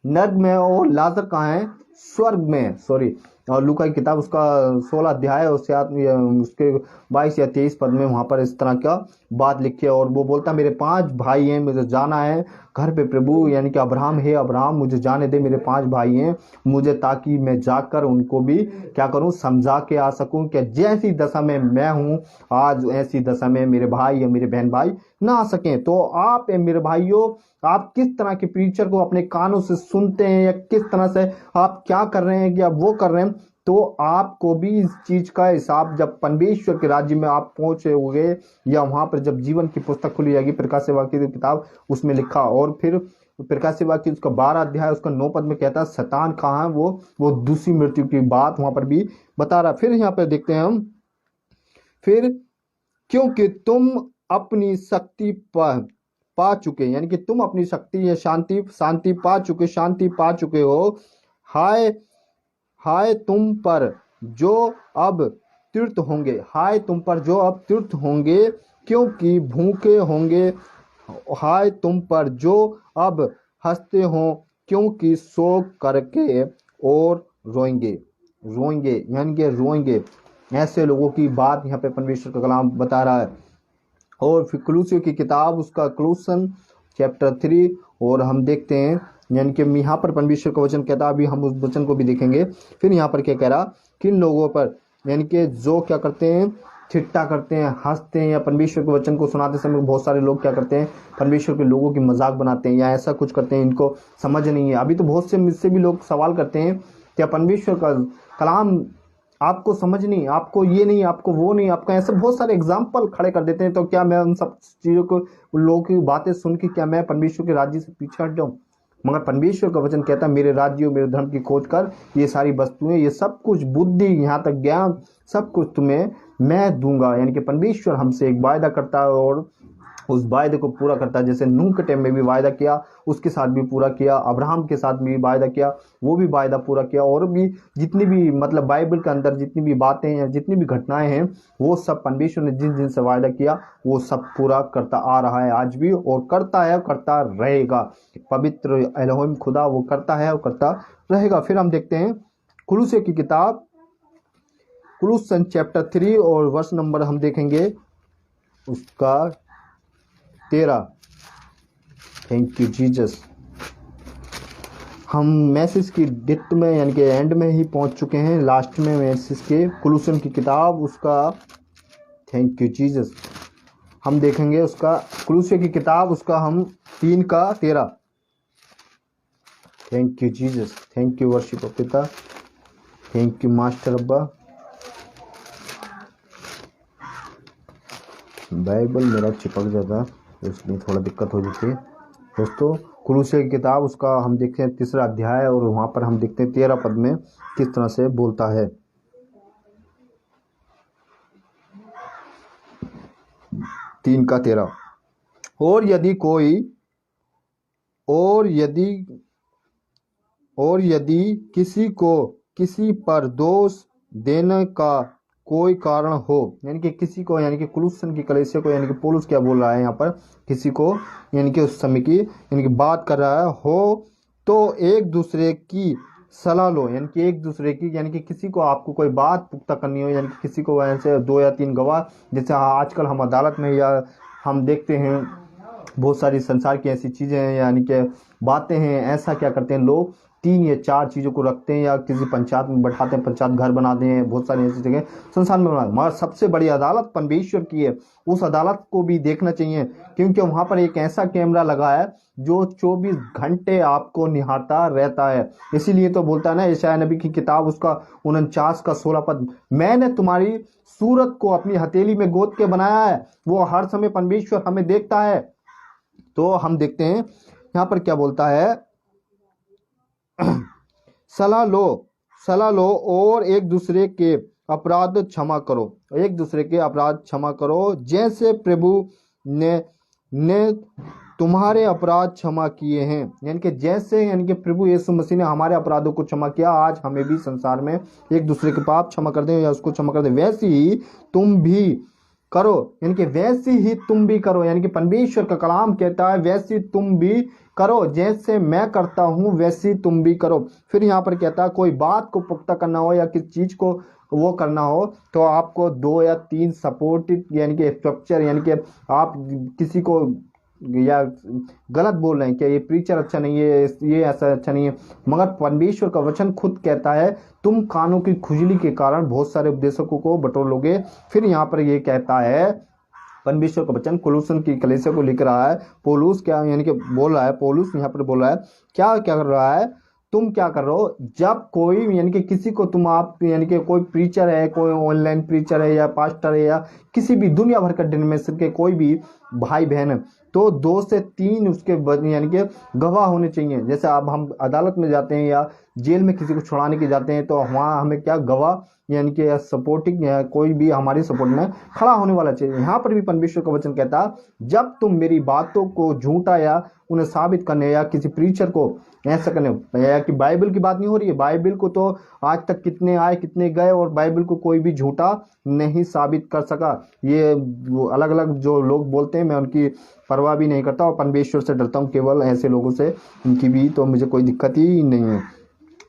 नर्क में, और लाजर कहाँ है, स्वर्ग में, सॉरी। और लूका की किताब उसका 16 अध्याय उसके 22 या 23 पद में वहां पर इस तरह का बात लिखी है। और वो बोलता मेरे 5 भाई हैं, मुझे जाना है घर पे प्रभु, यानी कि अब्राहम है, अब्राहम मुझे जाने दे, मेरे 5 भाई हैं मुझे, ताकि मैं जाकर उनको भी क्या करूं, समझा के आ सकूं कि जैसी दशा में मैं हूं आज ऐसी दशा में मेरे भाई या मेरे बहन भाई ना आ सकें। तो आप मेरे भाइयों, आप किस तरह के प्रीचर को अपने कानों से सुनते हैं या किस तरह से आप क्या कर रहे हैं या वो कर रहे हैं, तो आपको भी इस चीज का हिसाब जब परमेश्वर के राज्य में आप पहुंचे हुए या वहां पर जब जीवन की पुस्तक खुली जाएगी, प्रकाश सेवा की किताब उसमें लिखा। और फिर प्रकाश सेवा की उसका 12 अध्याय उसका 9 पद में कहता है शैतान कहाँ है, वो दूसरी मृत्यु की बात वहां पर भी बता रहा। फिर यहाँ पर देखते हैं हम, फिर क्योंकि तुम अपनी शक्ति पा चुके, यानी कि तुम अपनी शक्ति या शांति पा चुके, शांति पा चुके हो। हाय हाय तुम पर जो अब तीर्थ होंगे, हाय तुम पर जो अब तीर्थ होंगे, क्योंकि भूखे होंगे। हाय तुम पर जो अब हंसते हो, क्योंकि शोक करके और रोएंगे, रोएंगे यानी कि रोएंगे। ऐसे लोगों की बात यहाँ पे परमेश्वर का कलाम बता रहा है। और फिर कुलूसियों की किताब उसका क्लूसन चैप्टर 3, और हम देखते हैं यानी कि यहाँ पर परमेश्वर का वचन कहता है, अभी हम उस वचन को भी देखेंगे। फिर यहाँ पर क्या कह रहा, किन लोगों पर, यानी कि जो क्या करते हैं, ठिट्टा करते हैं, हंसते हैं, या परमेश्वर के वचन को सुनाते समय बहुत सारे लोग क्या करते हैं, परमेश्वर के लोगों की मजाक बनाते हैं या ऐसा कुछ करते हैं, इनको समझ नहीं है। अभी तो बहुत से मुझसे भी लोग सवाल करते हैं क्या परमेश्वर का कलाम आपको समझ नहीं, आपको ये नहीं, आपको वो नहीं, आपका ऐसे बहुत सारे एग्जाम्पल खड़े कर देते हैं। तो क्या मैं उन सब चीज़ों को, उन लोगों की बातें सुन के क्या मैं परमेश्वर के राज्य से पीछे हट जाऊं? मगर परमेश्वर का वचन कहता है मेरे राज्य और मेरे धर्म की खोज कर, ये सारी वस्तुएं, ये सब कुछ, बुद्धि यहाँ तक ज्ञान, सब कुछ तुम्हें मैं दूंगा। यानी कि परमेश्वर हमसे एक वायदा करता है और उस वायदे को पूरा करता है। जैसे नूह के टाइम में भी वायदा किया, उसके साथ भी पूरा किया, अब्राहम के साथ भी वायदा किया, वो भी वायदा पूरा किया। और भी जितनी भी मतलब बाइबल के अंदर जितनी भी बातें हैं, जितनी भी घटनाएं हैं, वो सब परमेश्वर ने जिन जिन से वायदा किया वो सब पूरा करता आ रहा है आज भी, और करता है, करता रहेगा। पवित्र एलोहिम खुदा वो करता है और करता रहेगा। फिर हम देखते हैं कुलूसियों की किताब, कुलूसन चैप्टर 3 और वर्ष नंबर हम देखेंगे उसका 13। Thank you Jesus. हम मैसेज की डिट में यानी कि एंड में ही पहुंच चुके हैं, लास्ट में मैसेज के कुलूसन की किताब उसका, थैंक यू जीसस, हम देखेंगे उसका कुलूसियों की किताब उसका हम 3 का 13। Thank you Jesus, thank you worship पिता, थैंक यू मास्टर अब्बा। बाइबल मेरा चिपक जाता तो इसमें थोड़ा दिक्कत हो जाती है दोस्तों। कुलूसियों की किताब उसका हम देखते हैं 3 अध्याय, और वहाँ पर हम देखते हैं 13 पद में किस तरह से बोलता है। 3 का 13, और यदि किसी को किसी पर दोष देने का कोई कारण हो, यानी कि किसी को, यानी कि कुलुसन की कलीसिया को, यानी कि पौलुस क्या बोल रहा है यहाँ पर, किसी को यानी कि उस समय की यानी कि बात कर रहा है हो तो एक दूसरे की सलाह लो, यानी कि एक दूसरे की, यानी कि किसी को आपको कोई बात पुख्ता करनी हो, यानी कि किसी को ऐसे 2 या 3 गवाह, जैसे आजकल हम अदालत में या हम देखते हैं बहुत सारी संसार की ऐसी चीज़ें हैं, यानी कि बातें हैं, ऐसा क्या करते हैं लोग 3 या 4 चीज़ों को रखते हैं या किसी पंचायत में बैठाते हैं, पंचायत घर बनाते हैं, बहुत सारी ऐसी जगह संसार में बना, मगर सबसे बड़ी अदालत परमेश्वर की है। उस अदालत को भी देखना चाहिए, क्योंकि वहाँ पर एक ऐसा कैमरा लगा है जो 24 घंटे आपको निहारता रहता है। इसीलिए तो बोलता है ना यशायाह नबी की किताब उसका 49 का 16 पद, मैंने तुम्हारी सूरत को अपनी हथेली में गोद के बनाया है। वो हर समय परमेश्वर हमें देखता है। तो हम देखते हैं यहाँ पर क्या बोलता है, सलाह लो और एक दूसरे के अपराध क्षमा करो, एक दूसरे के अपराध क्षमा करो जैसे प्रभु ने तुम्हारे अपराध क्षमा किए हैं। यानी कि जैसे, यानी कि प्रभु यीशु मसीह ने हमारे अपराधों को क्षमा किया, आज हमें भी संसार में एक दूसरे के पाप क्षमा कर दें या उसको क्षमा कर दें, वैसे ही तुम भी करो, यानी कि वैसे ही तुम भी करो, यानी कि परमेश्वर का कलाम कहता है वैसे तुम भी करो, जैसे मैं करता हूं वैसे तुम भी करो। फिर यहाँ पर कहता है कोई बात को पुख्ता करना हो या किसी चीज को वो करना हो तो आपको 2 या 3 सपोर्टेड, यानी कि स्ट्रक्चर, यानी कि आप किसी को या गलत बोल रहे हैं कि ये प्रीचर अच्छा नहीं है, ये ऐसा अच्छा नहीं है, मगर परमेश्वर का वचन खुद कहता है तुम कानों की खुजली के कारण बहुत सारे उपदेशकों को बटोर। फिर यहाँ पर ये कहता है परमेश्वर का वचन कुलुसन की कलीसिया को लिख रहा है, पौलुस क्या यानी कि बोल रहा है, पौलुस यहाँ पर बोल रहा है क्या क्या कर रहा है, तुम क्या कर रहे हो जब कोई, यानी कि किसी को तुम आप, यानी कि कोई प्रीचर है, कोई ऑनलाइन प्रीचर है या पास्टर है या किसी भी दुनिया भर का डिनोमिनेशन के कोई भी भाई बहन है, तो 2 से 3 उसके यानी कि गवाह होने चाहिए। जैसे अब हम अदालत में जाते हैं या जेल में किसी को छुड़ाने के जाते हैं तो वहाँ हमें क्या गवाह, यानी कि सपोर्टिंग या कोई भी हमारी सपोर्ट में खड़ा होने वाला चाहिए। यहाँ पर भी परमेश्वर का वचन कहता है जब तुम मेरी बातों को झूठा या उन्हें साबित करने या किसी प्रीचर को ऐसा करने, या कि बाइबल की बात नहीं हो रही है, बाइबल को तो आज तक कितने आए कितने गए और बाइबल को कोई भी झूठा नहीं साबित कर सका। ये अलग अलग जो लोग बोलते हैं मैं उनकी परवाह भी नहीं करता और परमेश्वर से डरता हूँ, केवल ऐसे लोगों से, उनकी भी तो मुझे कोई दिक्कत ही नहीं है।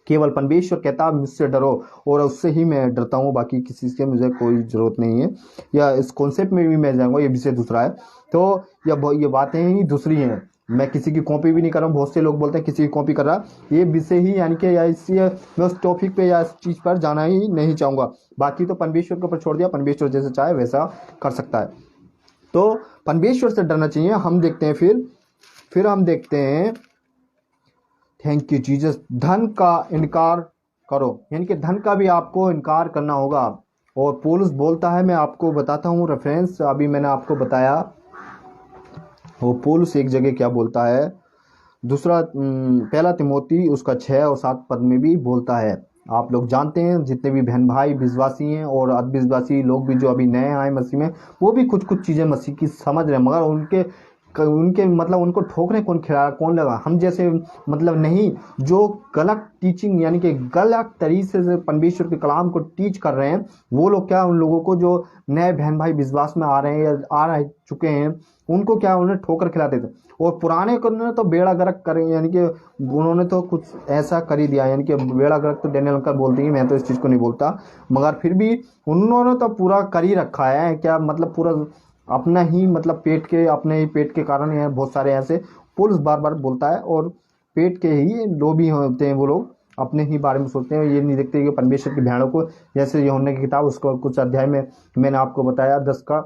केवल परमेश्वर कहता है मुझसे डरो और उससे ही मैं डरता हूँ, बाकी किसी से मुझे कोई ज़रूरत नहीं है। या इस कॉन्सेप्ट में भी मैं जाऊँगा, ये विषय दूसरा है। तो ये बातें ही दूसरी हैं, मैं किसी की कॉपी भी नहीं कर रहा हूँ। बहुत से लोग बोलते हैं किसी की कॉपी कर रहा, ये विषय ही, यानी कि या इसलिए मैं उस टॉपिक पे या इस चीज़ पर जाना ही नहीं चाहूँगा। बाकी तो परमेश्वर के ऊपर छोड़ दिया, परमेश्वर जैसे चाहे वैसा कर सकता है। तो परमेश्वर से डरना चाहिए। हम देखते हैं फिर हम देखते हैं, थैंक यू जीसस, धन का इनकार करो, यानी कि धन का भी आपको इनकार करना होगा। और पौलुस बोलता है, मैं आपको बताता हूँ रेफरेंस, अभी मैंने आपको बताया वो पौलुस एक जगह क्या बोलता है, पहला तिमोथी उसका 6 और 7 पद में भी बोलता है। आप लोग जानते हैं जितने भी बहन भाई विश्वासी हैं और अविश्वासी लोग भी जो अभी नए आए मसीह में, वो भी कुछ कुछ चीज़ें मसीह की समझ रहे हैं, मगर उनके मतलब उनको ठोकरे कौन खिलाया, कौन लगा, हम जैसे मतलब नहीं, जो गलत टीचिंग यानी कि गलत तरीके से परमेश्वर के कलाम को टीच कर रहे हैं, वो लोग क्या उन लोगों को जो नए बहन भाई विश्वास में आ रहे हैं या आ रह चुके हैं उनको क्या उन्हें ठोकर खिलाते थे। और पुराने को ने तो बेड़ा गर्क करें, यानी कि उन्होंने तो कुछ ऐसा कर ही दिया, यानी कि बेड़ा गर्क तो डैनियल अंकल बोलते हैं, मैं तो इस चीज़ को नहीं बोलता, मगर फिर भी उन्होंने तो पूरा कर ही रखा है। क्या मतलब पूरा अपना ही मतलब अपने ही पेट के कारण है, बहुत सारे ऐसे पुलिस बार बार बोलता है और पेट के ही लोभी होते हैं वो लोग, अपने ही बारे में सोचते हैं, ये नहीं देखते कि परमेश्वर की भेड़ों को, जैसे यूहन्ना की किताब उसको कुछ अध्याय में मैंने आपको बताया 10 का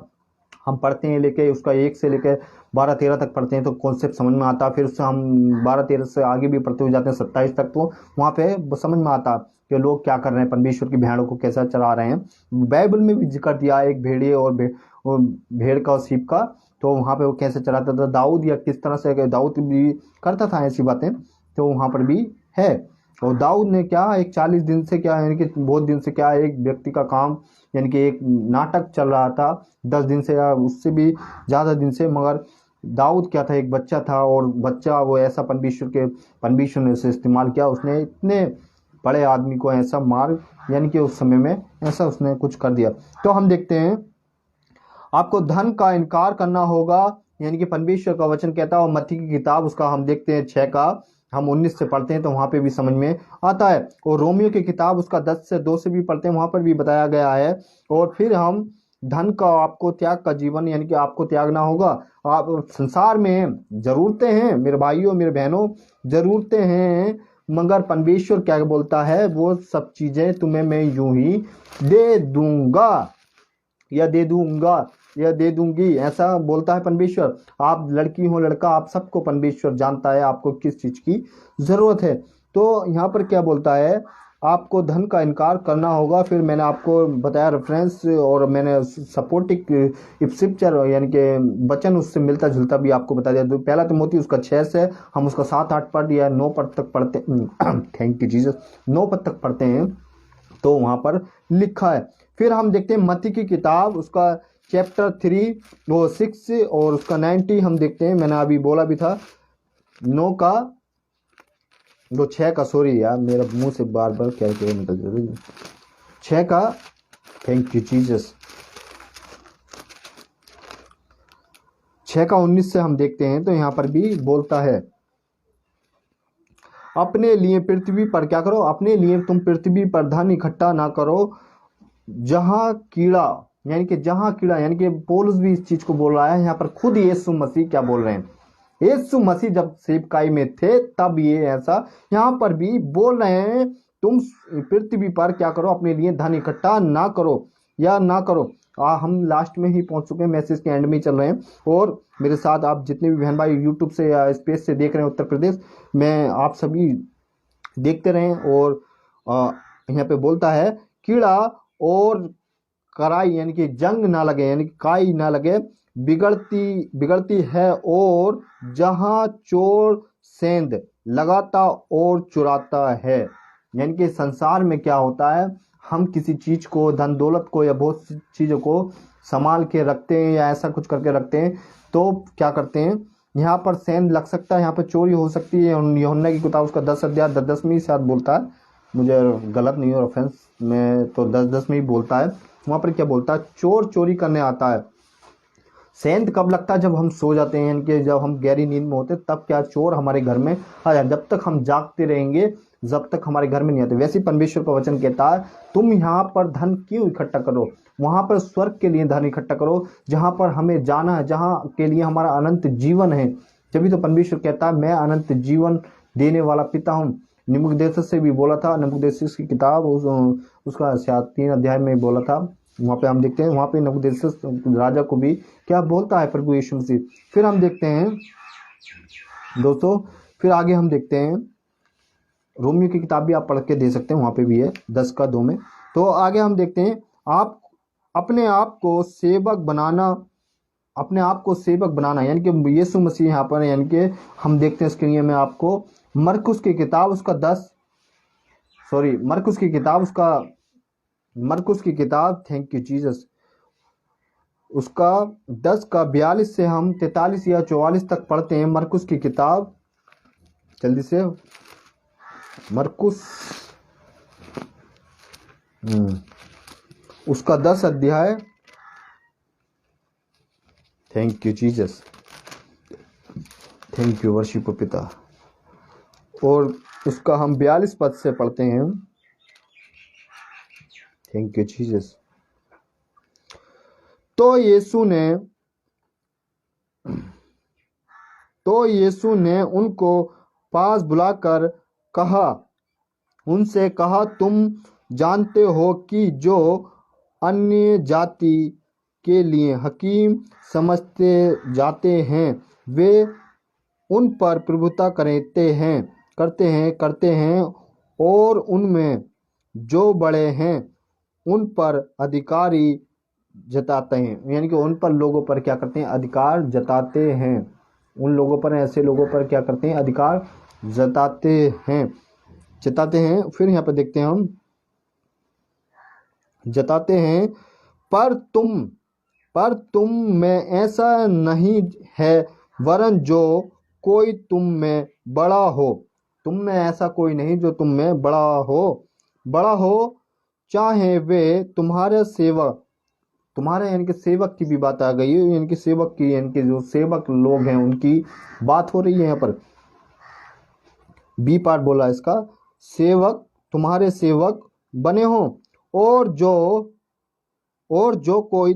हम पढ़ते हैं, लेके उसका 1 से लेकर 12-13 तक पढ़ते हैं तो कॉन्सेप्ट समझ में आता, फिर उससे हम 12-13 से आगे भी पढ़ते हुए जाते हैं 27 तक, तो वहाँ पे समझ में आता कि लोग क्या कर रहे हैं, परमेश्वर की भेड़ों को कैसा चला रहे हैं। बाइबल में भी जिक्र दिया एक भेड़िए और भेड़ का और सीप का, तो वहाँ पे वो कैसे चलाता था दाऊद, या किस तरह से दाऊद भी करता था ऐसी बातें, तो वहाँ पर भी है। और दाऊद ने क्या एक 40 दिन से क्या, यानी कि बहुत दिन से क्या एक व्यक्ति का काम, यानी कि एक नाटक चल रहा था 10 दिन से या उससे भी ज़्यादा दिन से, मगर दाऊद क्या था, एक बच्चा था और बच्चा वो ऐसा परमेश्वर ने उसे इस्तेमाल किया, उसने इतने बड़े आदमी को ऐसा मार, यानी कि उस समय में ऐसा उसने कुछ कर दिया। तो हम देखते हैं आपको धन का इनकार करना होगा, यानी कि परमेश्वर का वचन कहता है। और मत्ती की किताब उसका हम देखते हैं 6 का हम 19 से पढ़ते हैं तो वहां पे भी समझ में आता है। और रोमियो की किताब उसका 10 से 2 से भी पढ़ते हैं, वहां पर भी बताया गया है। और फिर हम धन का आपको त्याग का जीवन, यानी कि आपको त्यागना होगा। आप संसार में जरूरतें हैं मेरे भाइयों मेरे बहनों, जरूरतें हैं, मगर परमेश्वर क्या बोलता है, वो सब चीजें तुम्हें मैं यूं ही दे दूंगा या दे दूंगा या दे दूंगी, ऐसा बोलता है परमेश्वर। आप लड़की हो लड़का, आप सबको परमेश्वर जानता है आपको किस चीज की जरूरत है। तो यहाँ पर क्या बोलता है, आपको धन का इनकार करना होगा। फिर मैंने आपको बताया रेफरेंस, और मैंने सपोर्टिंग स्क्रिप्चर यानी कि वचन उससे मिलता जुलता भी आपको बता दिया। तो पहला तिमोथी उसका 6 से हम उसका 7-8 पढ़ या 9 पद तक पढ़ते थैंक यू जीसस, 9 पद तक पढ़ते हैं तो वहां पर लिखा है। फिर हम देखते हैं मत्ती की किताब उसका चैप्टर 3 वो 6 और उसका 90 हम देखते हैं। मैंने अभी बोला भी था 9 का वो 6 का, सॉरी यार मेरा मुंह से बार बार क्या क्या निकल जाता है, 6 का, थैंक यू जीसस, 6 का 19 से हम देखते हैं तो यहाँ पर भी बोलता है अपने लिए पृथ्वी पर क्या करो, अपने लिए तुम पृथ्वी पर धन इकट्ठा ना करो जहां कीड़ा, यानी कि जहां कीड़ा, यानी कि पौलुस भी इस चीज को बोल रहा है। यहाँ पर खुद यीशु मसीह क्या बोल रहे हैं, यीशु मसीह जब सेवकाई में थे तब ये ऐसा यहाँ पर भी बोल रहे हैं, तुम पृथ्वी पर क्या करो, अपने लिए धन इकट्ठा ना करो या ना करो। हम लास्ट में ही पहुंच चुके हैं, मैसेज के एंड में ही चल रहे हैं। और मेरे साथ आप जितने भी बहन भाई यूट्यूब से या स्पेस से देख रहे हैं उत्तर प्रदेश में, आप सभी देखते रहें। और यहाँ पे बोलता है कीड़ा और कराई, यानी कि जंग ना लगे, यानी कि काई ना लगे, बिगड़ती बिगड़ती है। और जहां चोर सेंध लगाता और चुराता है, यानी कि संसार में क्या होता है, हम किसी चीज को, धन दौलत को या बहुत सी चीजों को संभाल के रखते हैं या ऐसा कुछ करके रखते हैं तो क्या करते हैं, यहाँ पर सेंध लग सकता है, यहाँ पर चोरी हो सकती है। यूहन्ना की किताब उसका 10 अध्याय 10वीं शायद बोलता है, मुझे गलत नहीं हो रेफरेंस में, तो 10 में ही बोलता है। वहां पर क्या बोलता है, चोर चोरी करने आता है। सेंध कब लगता है, जब हम सो जाते हैं, यानी कि जब हम गहरी नींद में होते तब क्या चोर हमारे घर में आ जाए। जब तक हम जागते रहेंगे जब तक हमारे घर में नहीं आते। वैसे परमेश्वर का वचन कहता है तुम यहाँ पर धन क्यों इकट्ठा करो, वहां पर स्वर्ग के लिए धन इकट्ठा करो जहां पर हमें जाना है, जहां के लिए हमारा अनंत जीवन है। तभी तो परमेश्वर कहता है मैं अनंत जीवन देने वाला पिता हूँ। नबूकदनेस्सर से भी बोला था, नबूकदनेस्सर की किताब उसका शायद 3 अध्याय में बोला था। वहां पे हम देखते हैं, वहां पे नबूकदनेस्सर राजा को भी क्या बोलता है प्रभु यीशु मसीह। फिर हम देखते हैं दोस्तों, फिर आगे हम देखते हैं रोमियो की किताब भी आप पढ़ के दे सकते हैं, वहां पे भी है 10 का 2 में। तो आगे हम देखते हैं आप अपने आप को सेवक बनाना, अपने आप को सेवक बनाना, यानी कि यीशु मसीह यहाँ पर, यानी कि हम देखते हैं इसके लिए मैं आपको मरकुस की किताब उसका 10 सॉरी मरकुस की किताब उसका मरकुस की किताब थैंक यू जीसस उसका 10 का 42 से हम 43 या 44 तक पढ़ते हैं। मरकुस की किताब जल्दी से, मरकुस उसका 10 अध्याय, thank you Jesus, thank you worship पिता, और उसका हम 42 पद से पढ़ते हैं। Thank you Jesus. तो यीशु ने उनको पास बुलाकर उनसे कहा तुम जानते हो कि जो अन्य जाति के लिए हकीम समझते जाते हैं वे उन पर प्रभुता करते हैं और उनमें जो बड़े हैं उन पर अधिकारी जताते हैं, यानी कि उन पर लोगों पर क्या करते हैं, अधिकार जताते हैं। उन लोगों पर, ऐसे लोगों पर क्या करते हैं, अधिकार जताते हैं। फिर यहाँ पर देखते हैं हम जताते हैं पर तुम में ऐसा नहीं है, वरन जो कोई तुम में बड़ा हो तुम में ऐसा कोई नहीं जो तुम में बड़ा हो, चाहे वे तुम्हारे सेवक, तुम्हारे यानी कि सेवक की भी बात आ गई है, यानी कि सेवक की, यानी कि जो सेवक लोग हैं उनकी बात हो रही है यहाँ पर। बी पार्ट बोला इसका, सेवक तुम्हारे सेवक बने हो, और जो कोई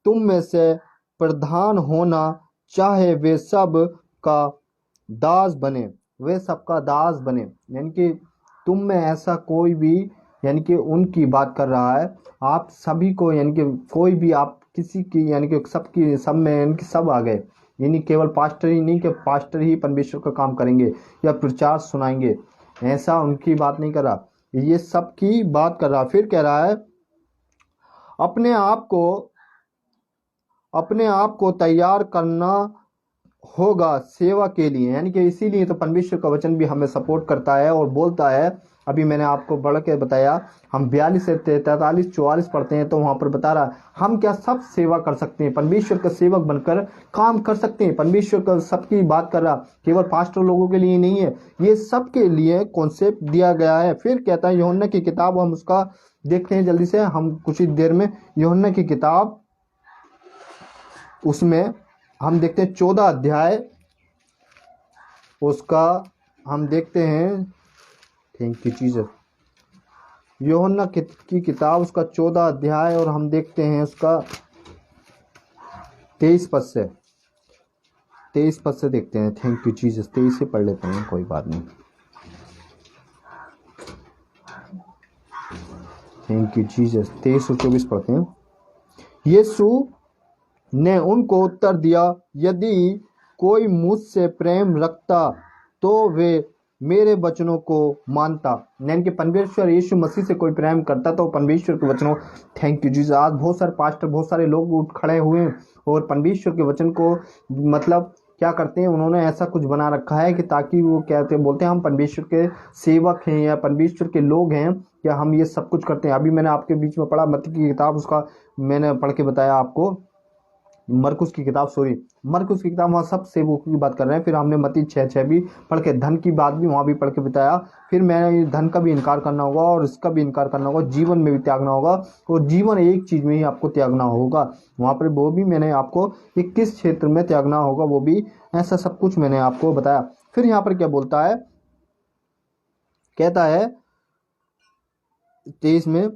तुम में से प्रधान होना चाहे वे सब का दास बने, वे सबका दास बने। यानी कि तुम में ऐसा कोई भी, यानी कि उनकी बात कर रहा है, आप सभी को, यानी कि कोई भी आप किसी की, यानी कि सबकी, सब में, यानी कि सब आ गए, यानी केवल पास्टर ही नहीं कि पास्टर ही परमेश्वर का काम करेंगे या प्रचार सुनाएंगे, ऐसा उनकी बात नहीं कर रहा, ये सब की बात कर रहा। फिर कह रहा है अपने आप को तैयार करना होगा सेवा के लिए। यानी कि इसीलिए तो परमेश्वर का वचन भी हमें सपोर्ट करता है और बोलता है, अभी मैंने आपको बढ़ के बताया, हम 42 से 43 44 पढ़ते हैं तो वहां पर बता रहा हम क्या सब सेवा कर सकते हैं, परमेश्वर का सेवक बनकर काम कर सकते हैं। परमेश्वर का सबकी बात कर रहा, केवल पास्टर लोगों के लिए नहीं है, ये सबके लिए कॉन्सेप्ट दिया गया है। फिर कहता है यूहन्ना की किताब, हम उसका देखते हैं जल्दी से, हम कुछ ही देर में यूहन्ना की किताब, उसमें हम देखते हैं 14 अध्याय, उसका हम देखते हैं, थैंक यू जीसस, यूहन्ना की किताब उसका 14 अध्याय, और हम देखते हैं उसका 23 पद से देखते हैं। थैंक यू जीसस, 23 से पढ़ लेते हैं, कोई बात नहीं। थैंक यू जीसस, 23 और 24 पढ़ते हैं। यीशु ने उनको उत्तर दिया, यदि कोई मुझसे प्रेम रखता तो वे मेरे वचनों को मानता। यानी कि परमेश्वर यीशु मसीह से कोई प्रेम करता तो परमेश्वर के वचनों, थैंक यू जीसस, आज बहुत सारे पास्टर, बहुत सारे लोग उठ खड़े हुए हैं और परमेश्वर के वचन को मतलब क्या करते हैं, उन्होंने ऐसा कुछ बना रखा है कि ताकि वो कहते बोलते हैं हम परमेश्वर के सेवक हैं या परमेश्वर के लोग हैं, या हम ये सब कुछ करते हैं। अभी मैंने आपके बीच में पढ़ा मत्ती की किताब, उसका मैंने पढ़ के बताया आपको, मरकुस की किताब वहाँ सब सेवकों की बात कर रहे हैं। फिर हमने मत्ती 6:6 भी पढ़ के धन की बात भी वहाँ भी पढ़ के बताया। फिर मैंने धन का भी इनकार करना होगा और इसका भी इनकार करना होगा, जीवन में भी त्यागना होगा, और जीवन एक चीज में ही आपको त्यागना होगा। वहाँ पर वो भी मैंने आपको किस क्षेत्र में त्यागना होगा वो भी, ऐसा सब कुछ मैंने आपको बताया। फिर यहाँ पर क्या बोलता है, कहता है 23 में,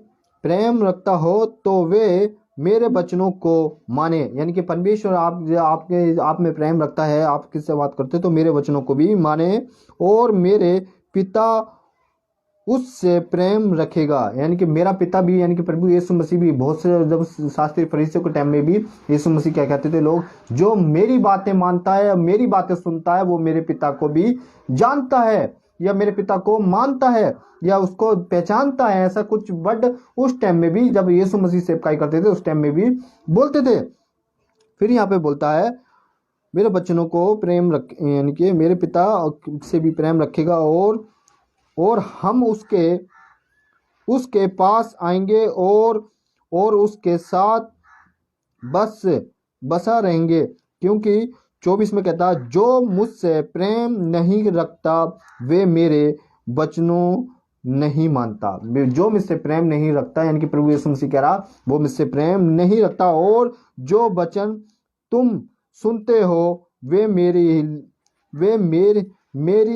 प्रेम रखता हो तो वे मेरे वचनों को माने। यानी कि परमेश्वर आप में प्रेम रखता है, आप किससे बात करते तो मेरे वचनों को भी माने, और मेरे पिता उससे प्रेम रखेगा। यानी कि मेरा पिता भी, यानी कि प्रभु यीशु मसीह भी, बहुत से जब शास्त्री फरीसियों के टाइम में भी यीशु मसीह क्या कहते थे लोग, जो मेरी बातें मानता है, मेरी बातें सुनता है, वो मेरे पिता को भी जानता है या मेरे पिता को मानता है या उसको पहचानता है। ऐसा कुछ वर्ड उस टाइम में भी जब यीशु मसीह सेवकाई करते थे उस टाइम में भी बोलते थे। फिर यहाँ पे बोलता है मेरे बच्चों को प्रेम रख, यानी कि मेरे पिता से भी प्रेम रखेगा, और हम उसके पास आएंगे और उसके साथ बसा रहेंगे। क्योंकि 24 में कहता, जो मुझसे प्रेम नहीं रखता वे मेरे वचनों नहीं मानता। जो मुझसे प्रेम नहीं रखता, यानी कि प्रभु यीशु मसीह कह रहा वो मुझसे प्रेम नहीं रखता, और जो वचन तुम सुनते हो वे मेरी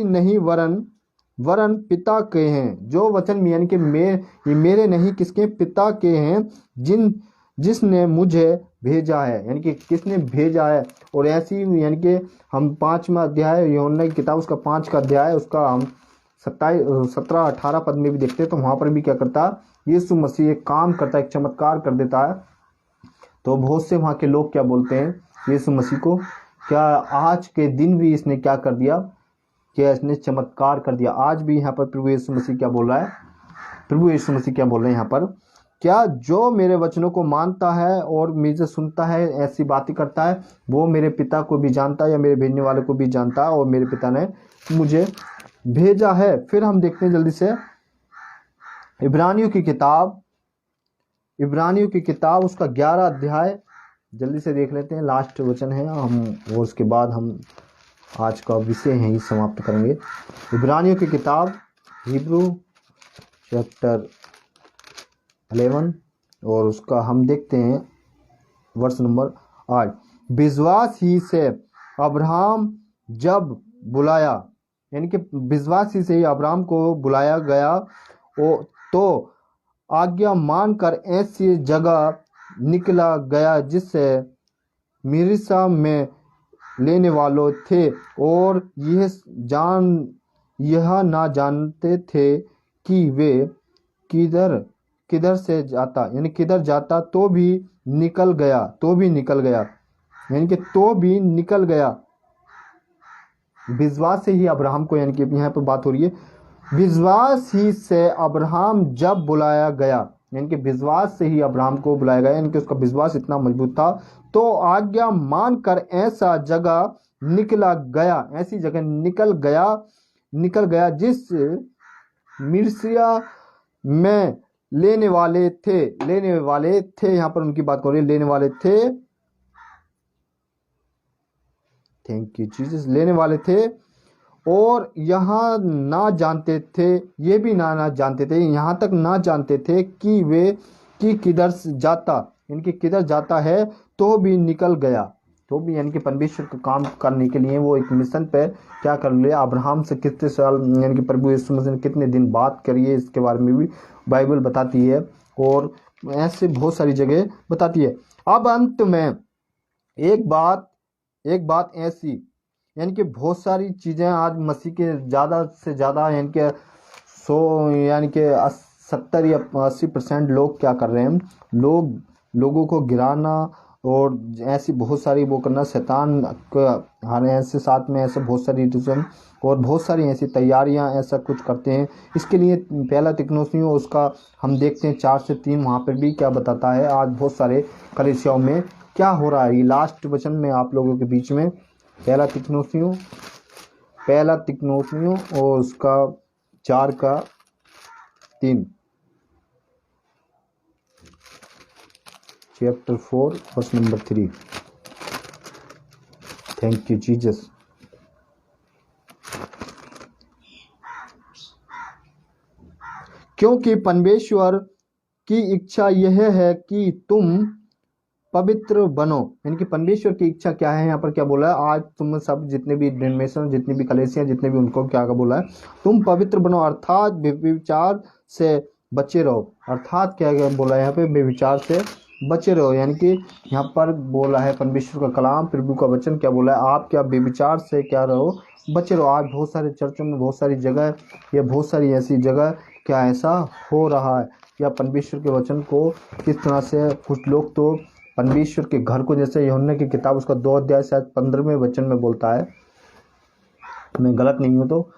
नहीं वरन पिता के हैं। जो वचन यानी कि मेरे नहीं, किसके, पिता के हैं, जिसने मुझे भेजा है। यानी कि किसने भेजा है। और ऐसी यानी कि हम 5वां अध्याय यूहन्ना की किताब उसका 5 का अध्याय, उसका हम 17-18 पद में भी देखते हैं, तो वहां पर भी क्या करता, यीशु मसीह एक काम करता है, एक चमत्कार कर देता है। तो बहुत से वहां के लोग क्या बोलते हैं यीशु मसीह को, क्या आज के दिन भी इसने क्या कर दिया, क्या इसने चमत्कार कर दिया। आज भी यहाँ पर प्रभु यीशु मसीह क्या बोल रहा है, प्रभु यीशु मसीह क्या बोल रहे हैं यहाँ पर, क्या जो मेरे वचनों को मानता है और मुझे सुनता है, ऐसी बातें करता है, वो मेरे पिता को भी जानता है या मेरे भेजने वाले को भी जानता है, और मेरे पिता ने मुझे भेजा है। फिर हम देखते हैं जल्दी से इब्रानियों की किताब उसका 11 अध्याय जल्दी से देख लेते हैं, लास्ट वचन है हम, और उसके बाद हम आज का विषय यहीं समाप्त करेंगे। इब्रानियों की किताब हिब्रू चैप्टर 11 और उसका हम देखते हैं वर्ष नंबर 8। विश्वास ही से अब्राहम जब बुलाया, यानी कि विश्वास ही से ही अब्राहम को बुलाया गया तो आज्ञा मानकर ऐसी जगह निकला गया जिससे मिस्र में लेने वालों थे, और यह ना जानते थे कि वे किधर किधर से जाता, यानी किधर जाता, तो भी निकल गया यानी कि तो भी निकल गया। विश्वास से ही अब्राहम को, यानी कि यहाँ पर बात हो रही है, विश्वास ही से अब्राहम जब बुलाया गया, यानी कि विश्वास से ही अब्राहम को बुलाया गया, यानी कि उसका विश्वास इतना मजबूत था, तो आज्ञा मानकर ऐसा जगह निकला गया, ऐसी जगह निकल गया जिस मिस्र में लेने वाले थे, यहाँ पर उनकी बात कर रही है, लेने वाले थे, थैंक यू जीसस, लेने वाले थे, और यहाँ ना जानते थे, ये भी ना जानते थे, यहाँ तक ना जानते थे कि वे किधर जाता, इनके किधर जाता है, तो भी निकल गया, तो भी, यानी कि परमेश्वर का काम करने के लिए वो एक मिशन पे क्या कर लिया। अब्राहम से कितने साल, यानी कि प्रभु यीशु मसीह ने कितने दिन बात करी है, इसके बारे में भी बाइबल बताती है, और ऐसे बहुत सारी जगह बताती है। अब अंत में एक बात ऐसी, यानी कि बहुत सारी चीज़ें आज मसीह के ज़्यादा से ज़्यादा, यानी कि 70 या 80% लोग क्या कर रहे हैं, लोगों को गिराना और ऐसी बहुत सारी वो करना, शैतान हर ऐसे साथ में ऐसे बहुत सारी रिजन और बहुत सारी ऐसी तैयारियां ऐसा कुछ करते हैं। इसके लिए पहला तिकनोसियों उसका हम देखते हैं 4 से 3, वहाँ पर भी क्या बताता है आज बहुत सारे कलीसियाओं में क्या हो रहा है। ये लास्ट वचन में आप लोगों के बीच में पहला तिकनोसियों और उसका 4:3 chapter 4 verse number 3। Thank you Jesus. क्योंकि परमेश्वर की इच्छा यह है कि तुम पवित्र बनो, यानी कि परमेश्वर की इच्छा क्या है, यहाँ पर क्या बोला है, आज तुम सब जितने भी डिनोमिनेशन, जितनी भी कलीसियां, जितने भी, उनको क्या बोला है, तुम पवित्र बनो, अर्थात व्यभिचार से बचे रहो। अर्थात क्या बोला है यहाँ पे, व्यभिचार से बचे रहो, यानी कि यहाँ पर बोला है परमेश्वर का कलाम, प्रभु का वचन क्या बोला है, आप क्या व्यभिचार से क्या रहो, बचे रहो। आज बहुत सारे चर्चों में, बहुत सारी जगह या बहुत सारी ऐसी जगह क्या ऐसा हो रहा है, या परमेश्वर के वचन को किस तरह से कुछ लोग तो परमेश्वर के घर को, जैसे यूहन्ना की किताब उसका 2 अध्याय शायद 15वें वचन में बोलता है, मैं गलत नहीं हूँ तो,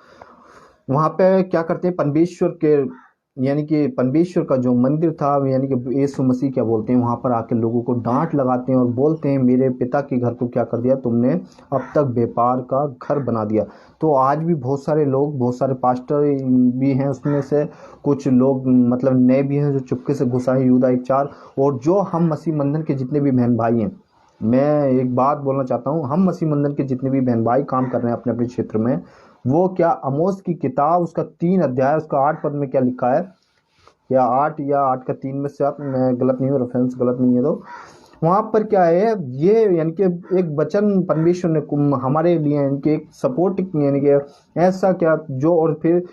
वहाँ पे क्या करते हैं, परमेश्वर के, यानी कि परमेश्वर का जो मंदिर था, यानी कि यीशु मसीह क्या बोलते हैं, वहाँ पर आके लोगों को डांट लगाते हैं और बोलते हैं मेरे पिता के घर को क्या कर दिया तुमने, अब तक व्यापार का घर बना दिया। तो आज भी बहुत सारे लोग, बहुत सारे पास्टर भी हैं, उसमें से कुछ लोग मतलब नए भी हैं जो चुपके से घुसा है यूदा 1:4। और जो हम मसीह मंदिर के जितने भी बहन भाई हैं, मैं एक बात बोलना चाहता हूँ, हम मसीह मंदिर के जितने भी बहन भाई काम कर रहे हैं अपने अपने क्षेत्र में, वो क्या आमोस की किताब उसका 3 अध्याय उसका 8 पद में क्या लिखा है, या 8 या 8 का 3 में से, आप, मैं गलत नहीं हूँ, रेफरेंस गलत नहीं है, तो वहाँ पर क्या है ये, यानी कि एक वचन परमेश्वर ने हमारे लिए, यानी कि एक सपोर्ट, यानी कि ऐसा क्या जो, और फिर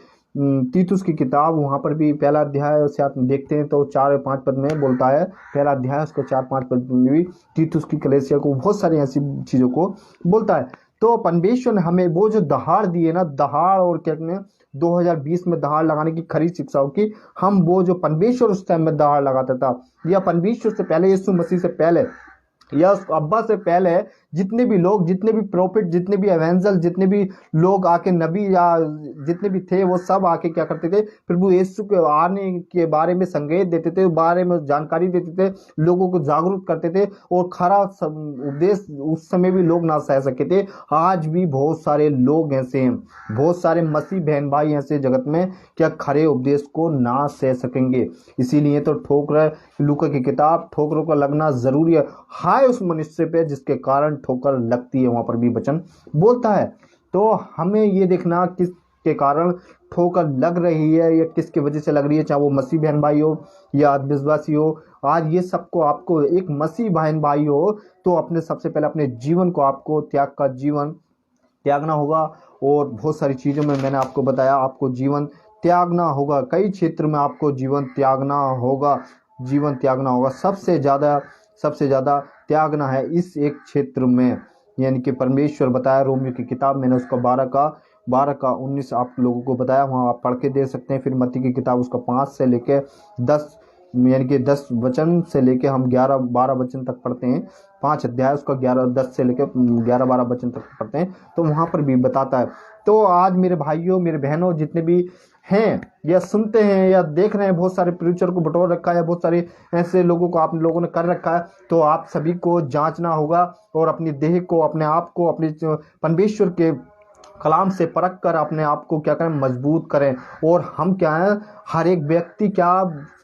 तीतुस की किताब वहाँ पर भी पहला अध्याय से आप देखते हैं तो 4 और 5 पद में बोलता है, पहला अध्याय उसका 4-5 पद में भी तीतुस की कलीसिया को बहुत सारी ऐसी चीज़ों को बोलता है। तो परमेश्वर ने हमें वो जो दहाड़ दिए ना, दहाड़, और क्या कहते हैं 2020 में दहाड़ लगाने की खरी शिक्षाओं की, हम वो जो परमेश्वर उस टाइम में दहाड़ लगाता था, या परमेश्वर से पहले, यीशु मसीह से पहले, या अब्बा से पहले जितने भी लोग, जितने भी प्रॉफिट, जितने भी एवेंजल, जितने भी लोग आके नबी या जितने भी थे, वो सब आके क्या करते थे, प्रभु यीशु के आने के बारे में संकेत देते थे, बारे में जानकारी देते थे, लोगों को जागरूक करते थे, और खरा उपदेश उस समय भी लोग ना सह सके थे। आज भी बहुत सारे लोग ऐसे हैं, बहुत सारे मसीह बहन भाई ऐसे जगत में क्या खरे उपदेश को ना सह सकेंगे। इसीलिए तो ठोकर, लूका की किताब, ठोकरों का लगना जरूरी है हाय उस मनुष्य पे जिसके कारण ठोकर लगती है, वहाँ पर भी वचन बोलता है। तो हमें ये देखना किसके कारण ठोकर लग रही है या किसकी वजह से लग रही है, चाहे वो मसीह बहन भाई हो या विश्वासी हो। आज ये सबको आपको एक मसीह बहन भाई हो तो अपने सबसे पहले अपने जीवन को आपको त्याग का जीवन त्यागना होगा। और बहुत सारी चीज़ों में मैंने आपको बताया, आपको जीवन त्यागना होगा, कई क्षेत्र में आपको जीवन त्यागना होगा, जीवन त्यागना होगा। सबसे ज़्यादा त्यागना है इस एक क्षेत्र में, यानी कि परमेश्वर बताया रोमियो की किताब, मैंने उसका 12 का 19 आप लोगों को बताया, वहाँ आप पढ़ के दे सकते हैं। फिर मत्ती की किताब उसका 5 से लेके 10, यानी कि 10 वचन से लेके हम 11-12 वचन तक पढ़ते हैं। 5 अध्याय उसका 10 से लेके 11-12 वचन तक पढ़ते हैं, तो वहाँ पर भी बताता है। तो आज मेरे भाइयों मेरे बहनों जितने भी हैं या सुनते हैं या देख रहे हैं, बहुत सारे प्रीचर को बटोर रखा है, बहुत सारे ऐसे लोगों को आप लोगों ने कर रखा है, तो आप सभी को जांचना होगा और अपनी देह को, अपने आप को, अपने परमेश्वर के कलाम से परख कर अपने आप को क्या करें, मजबूत करें। और हम क्या है, हर एक व्यक्ति क्या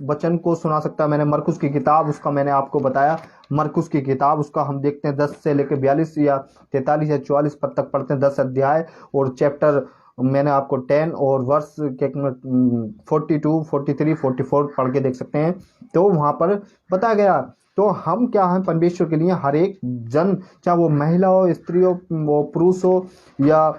वचन को सुना सकता है। मैंने मरकुस की किताब उसका मैंने आपको बताया, मरकुस की किताब उसका हम देखते हैं 10 से लेकर 42 या 43 या 44 पद तक पढ़ते हैं, 10 अध्याय और चैप्टर मैंने आपको 10 और वर्ष 42, 43, 44 पढ़ के देख सकते हैं। तो वहाँ पर बताया गया। तो हम क्या हैं, परमेश्वर के लिए हर एक जन, चाहे वो महिला हो, स्त्री हो, वो पुरुष हो या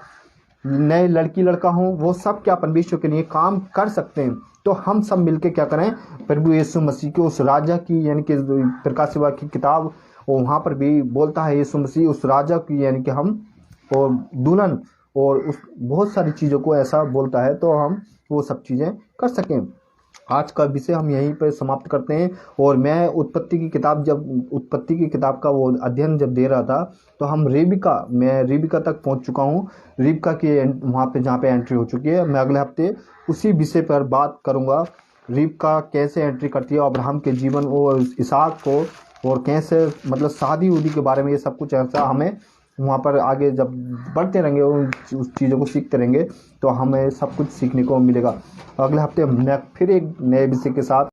नए लड़की लड़का हो, वो सब क्या परमेश्वर के लिए काम कर सकते हैं। तो हम सब मिलके क्या करें, प्रभु यीशु मसीह के उस राजा की, यानी कि प्रकाश सेवा की किताब, और वहाँ पर भी बोलता है यीशु मसीह उस राजा की, यानी कि हम और दुल्हन और उस बहुत सारी चीज़ों को ऐसा बोलता है, तो हम वो सब चीज़ें कर सकें। आज का विषय हम यहीं पर समाप्त करते हैं। और मैं उत्पत्ति की किताब का वो अध्ययन जब दे रहा था, तो मैं रेबिका तक पहुंच चुका हूं। रेबिका की वहाँ पे जहाँ पे एंट्री हो चुकी है। मैं अगले हफ्ते उसी विषय पर बात करूंगा, रेबिका कैसे एंट्री करती है अब्राहम के जीवन और इसहाक को, और कैसे मतलब शादी उदी के बारे में, ये सब कुछ ऐसा हमें वहाँ पर आगे जब बढ़ते रहेंगे उस चीज़ों को सीखते रहेंगे, तो हमें सब कुछ सीखने को मिलेगा। अगले हफ्ते मैं फिर एक नए विषय के साथ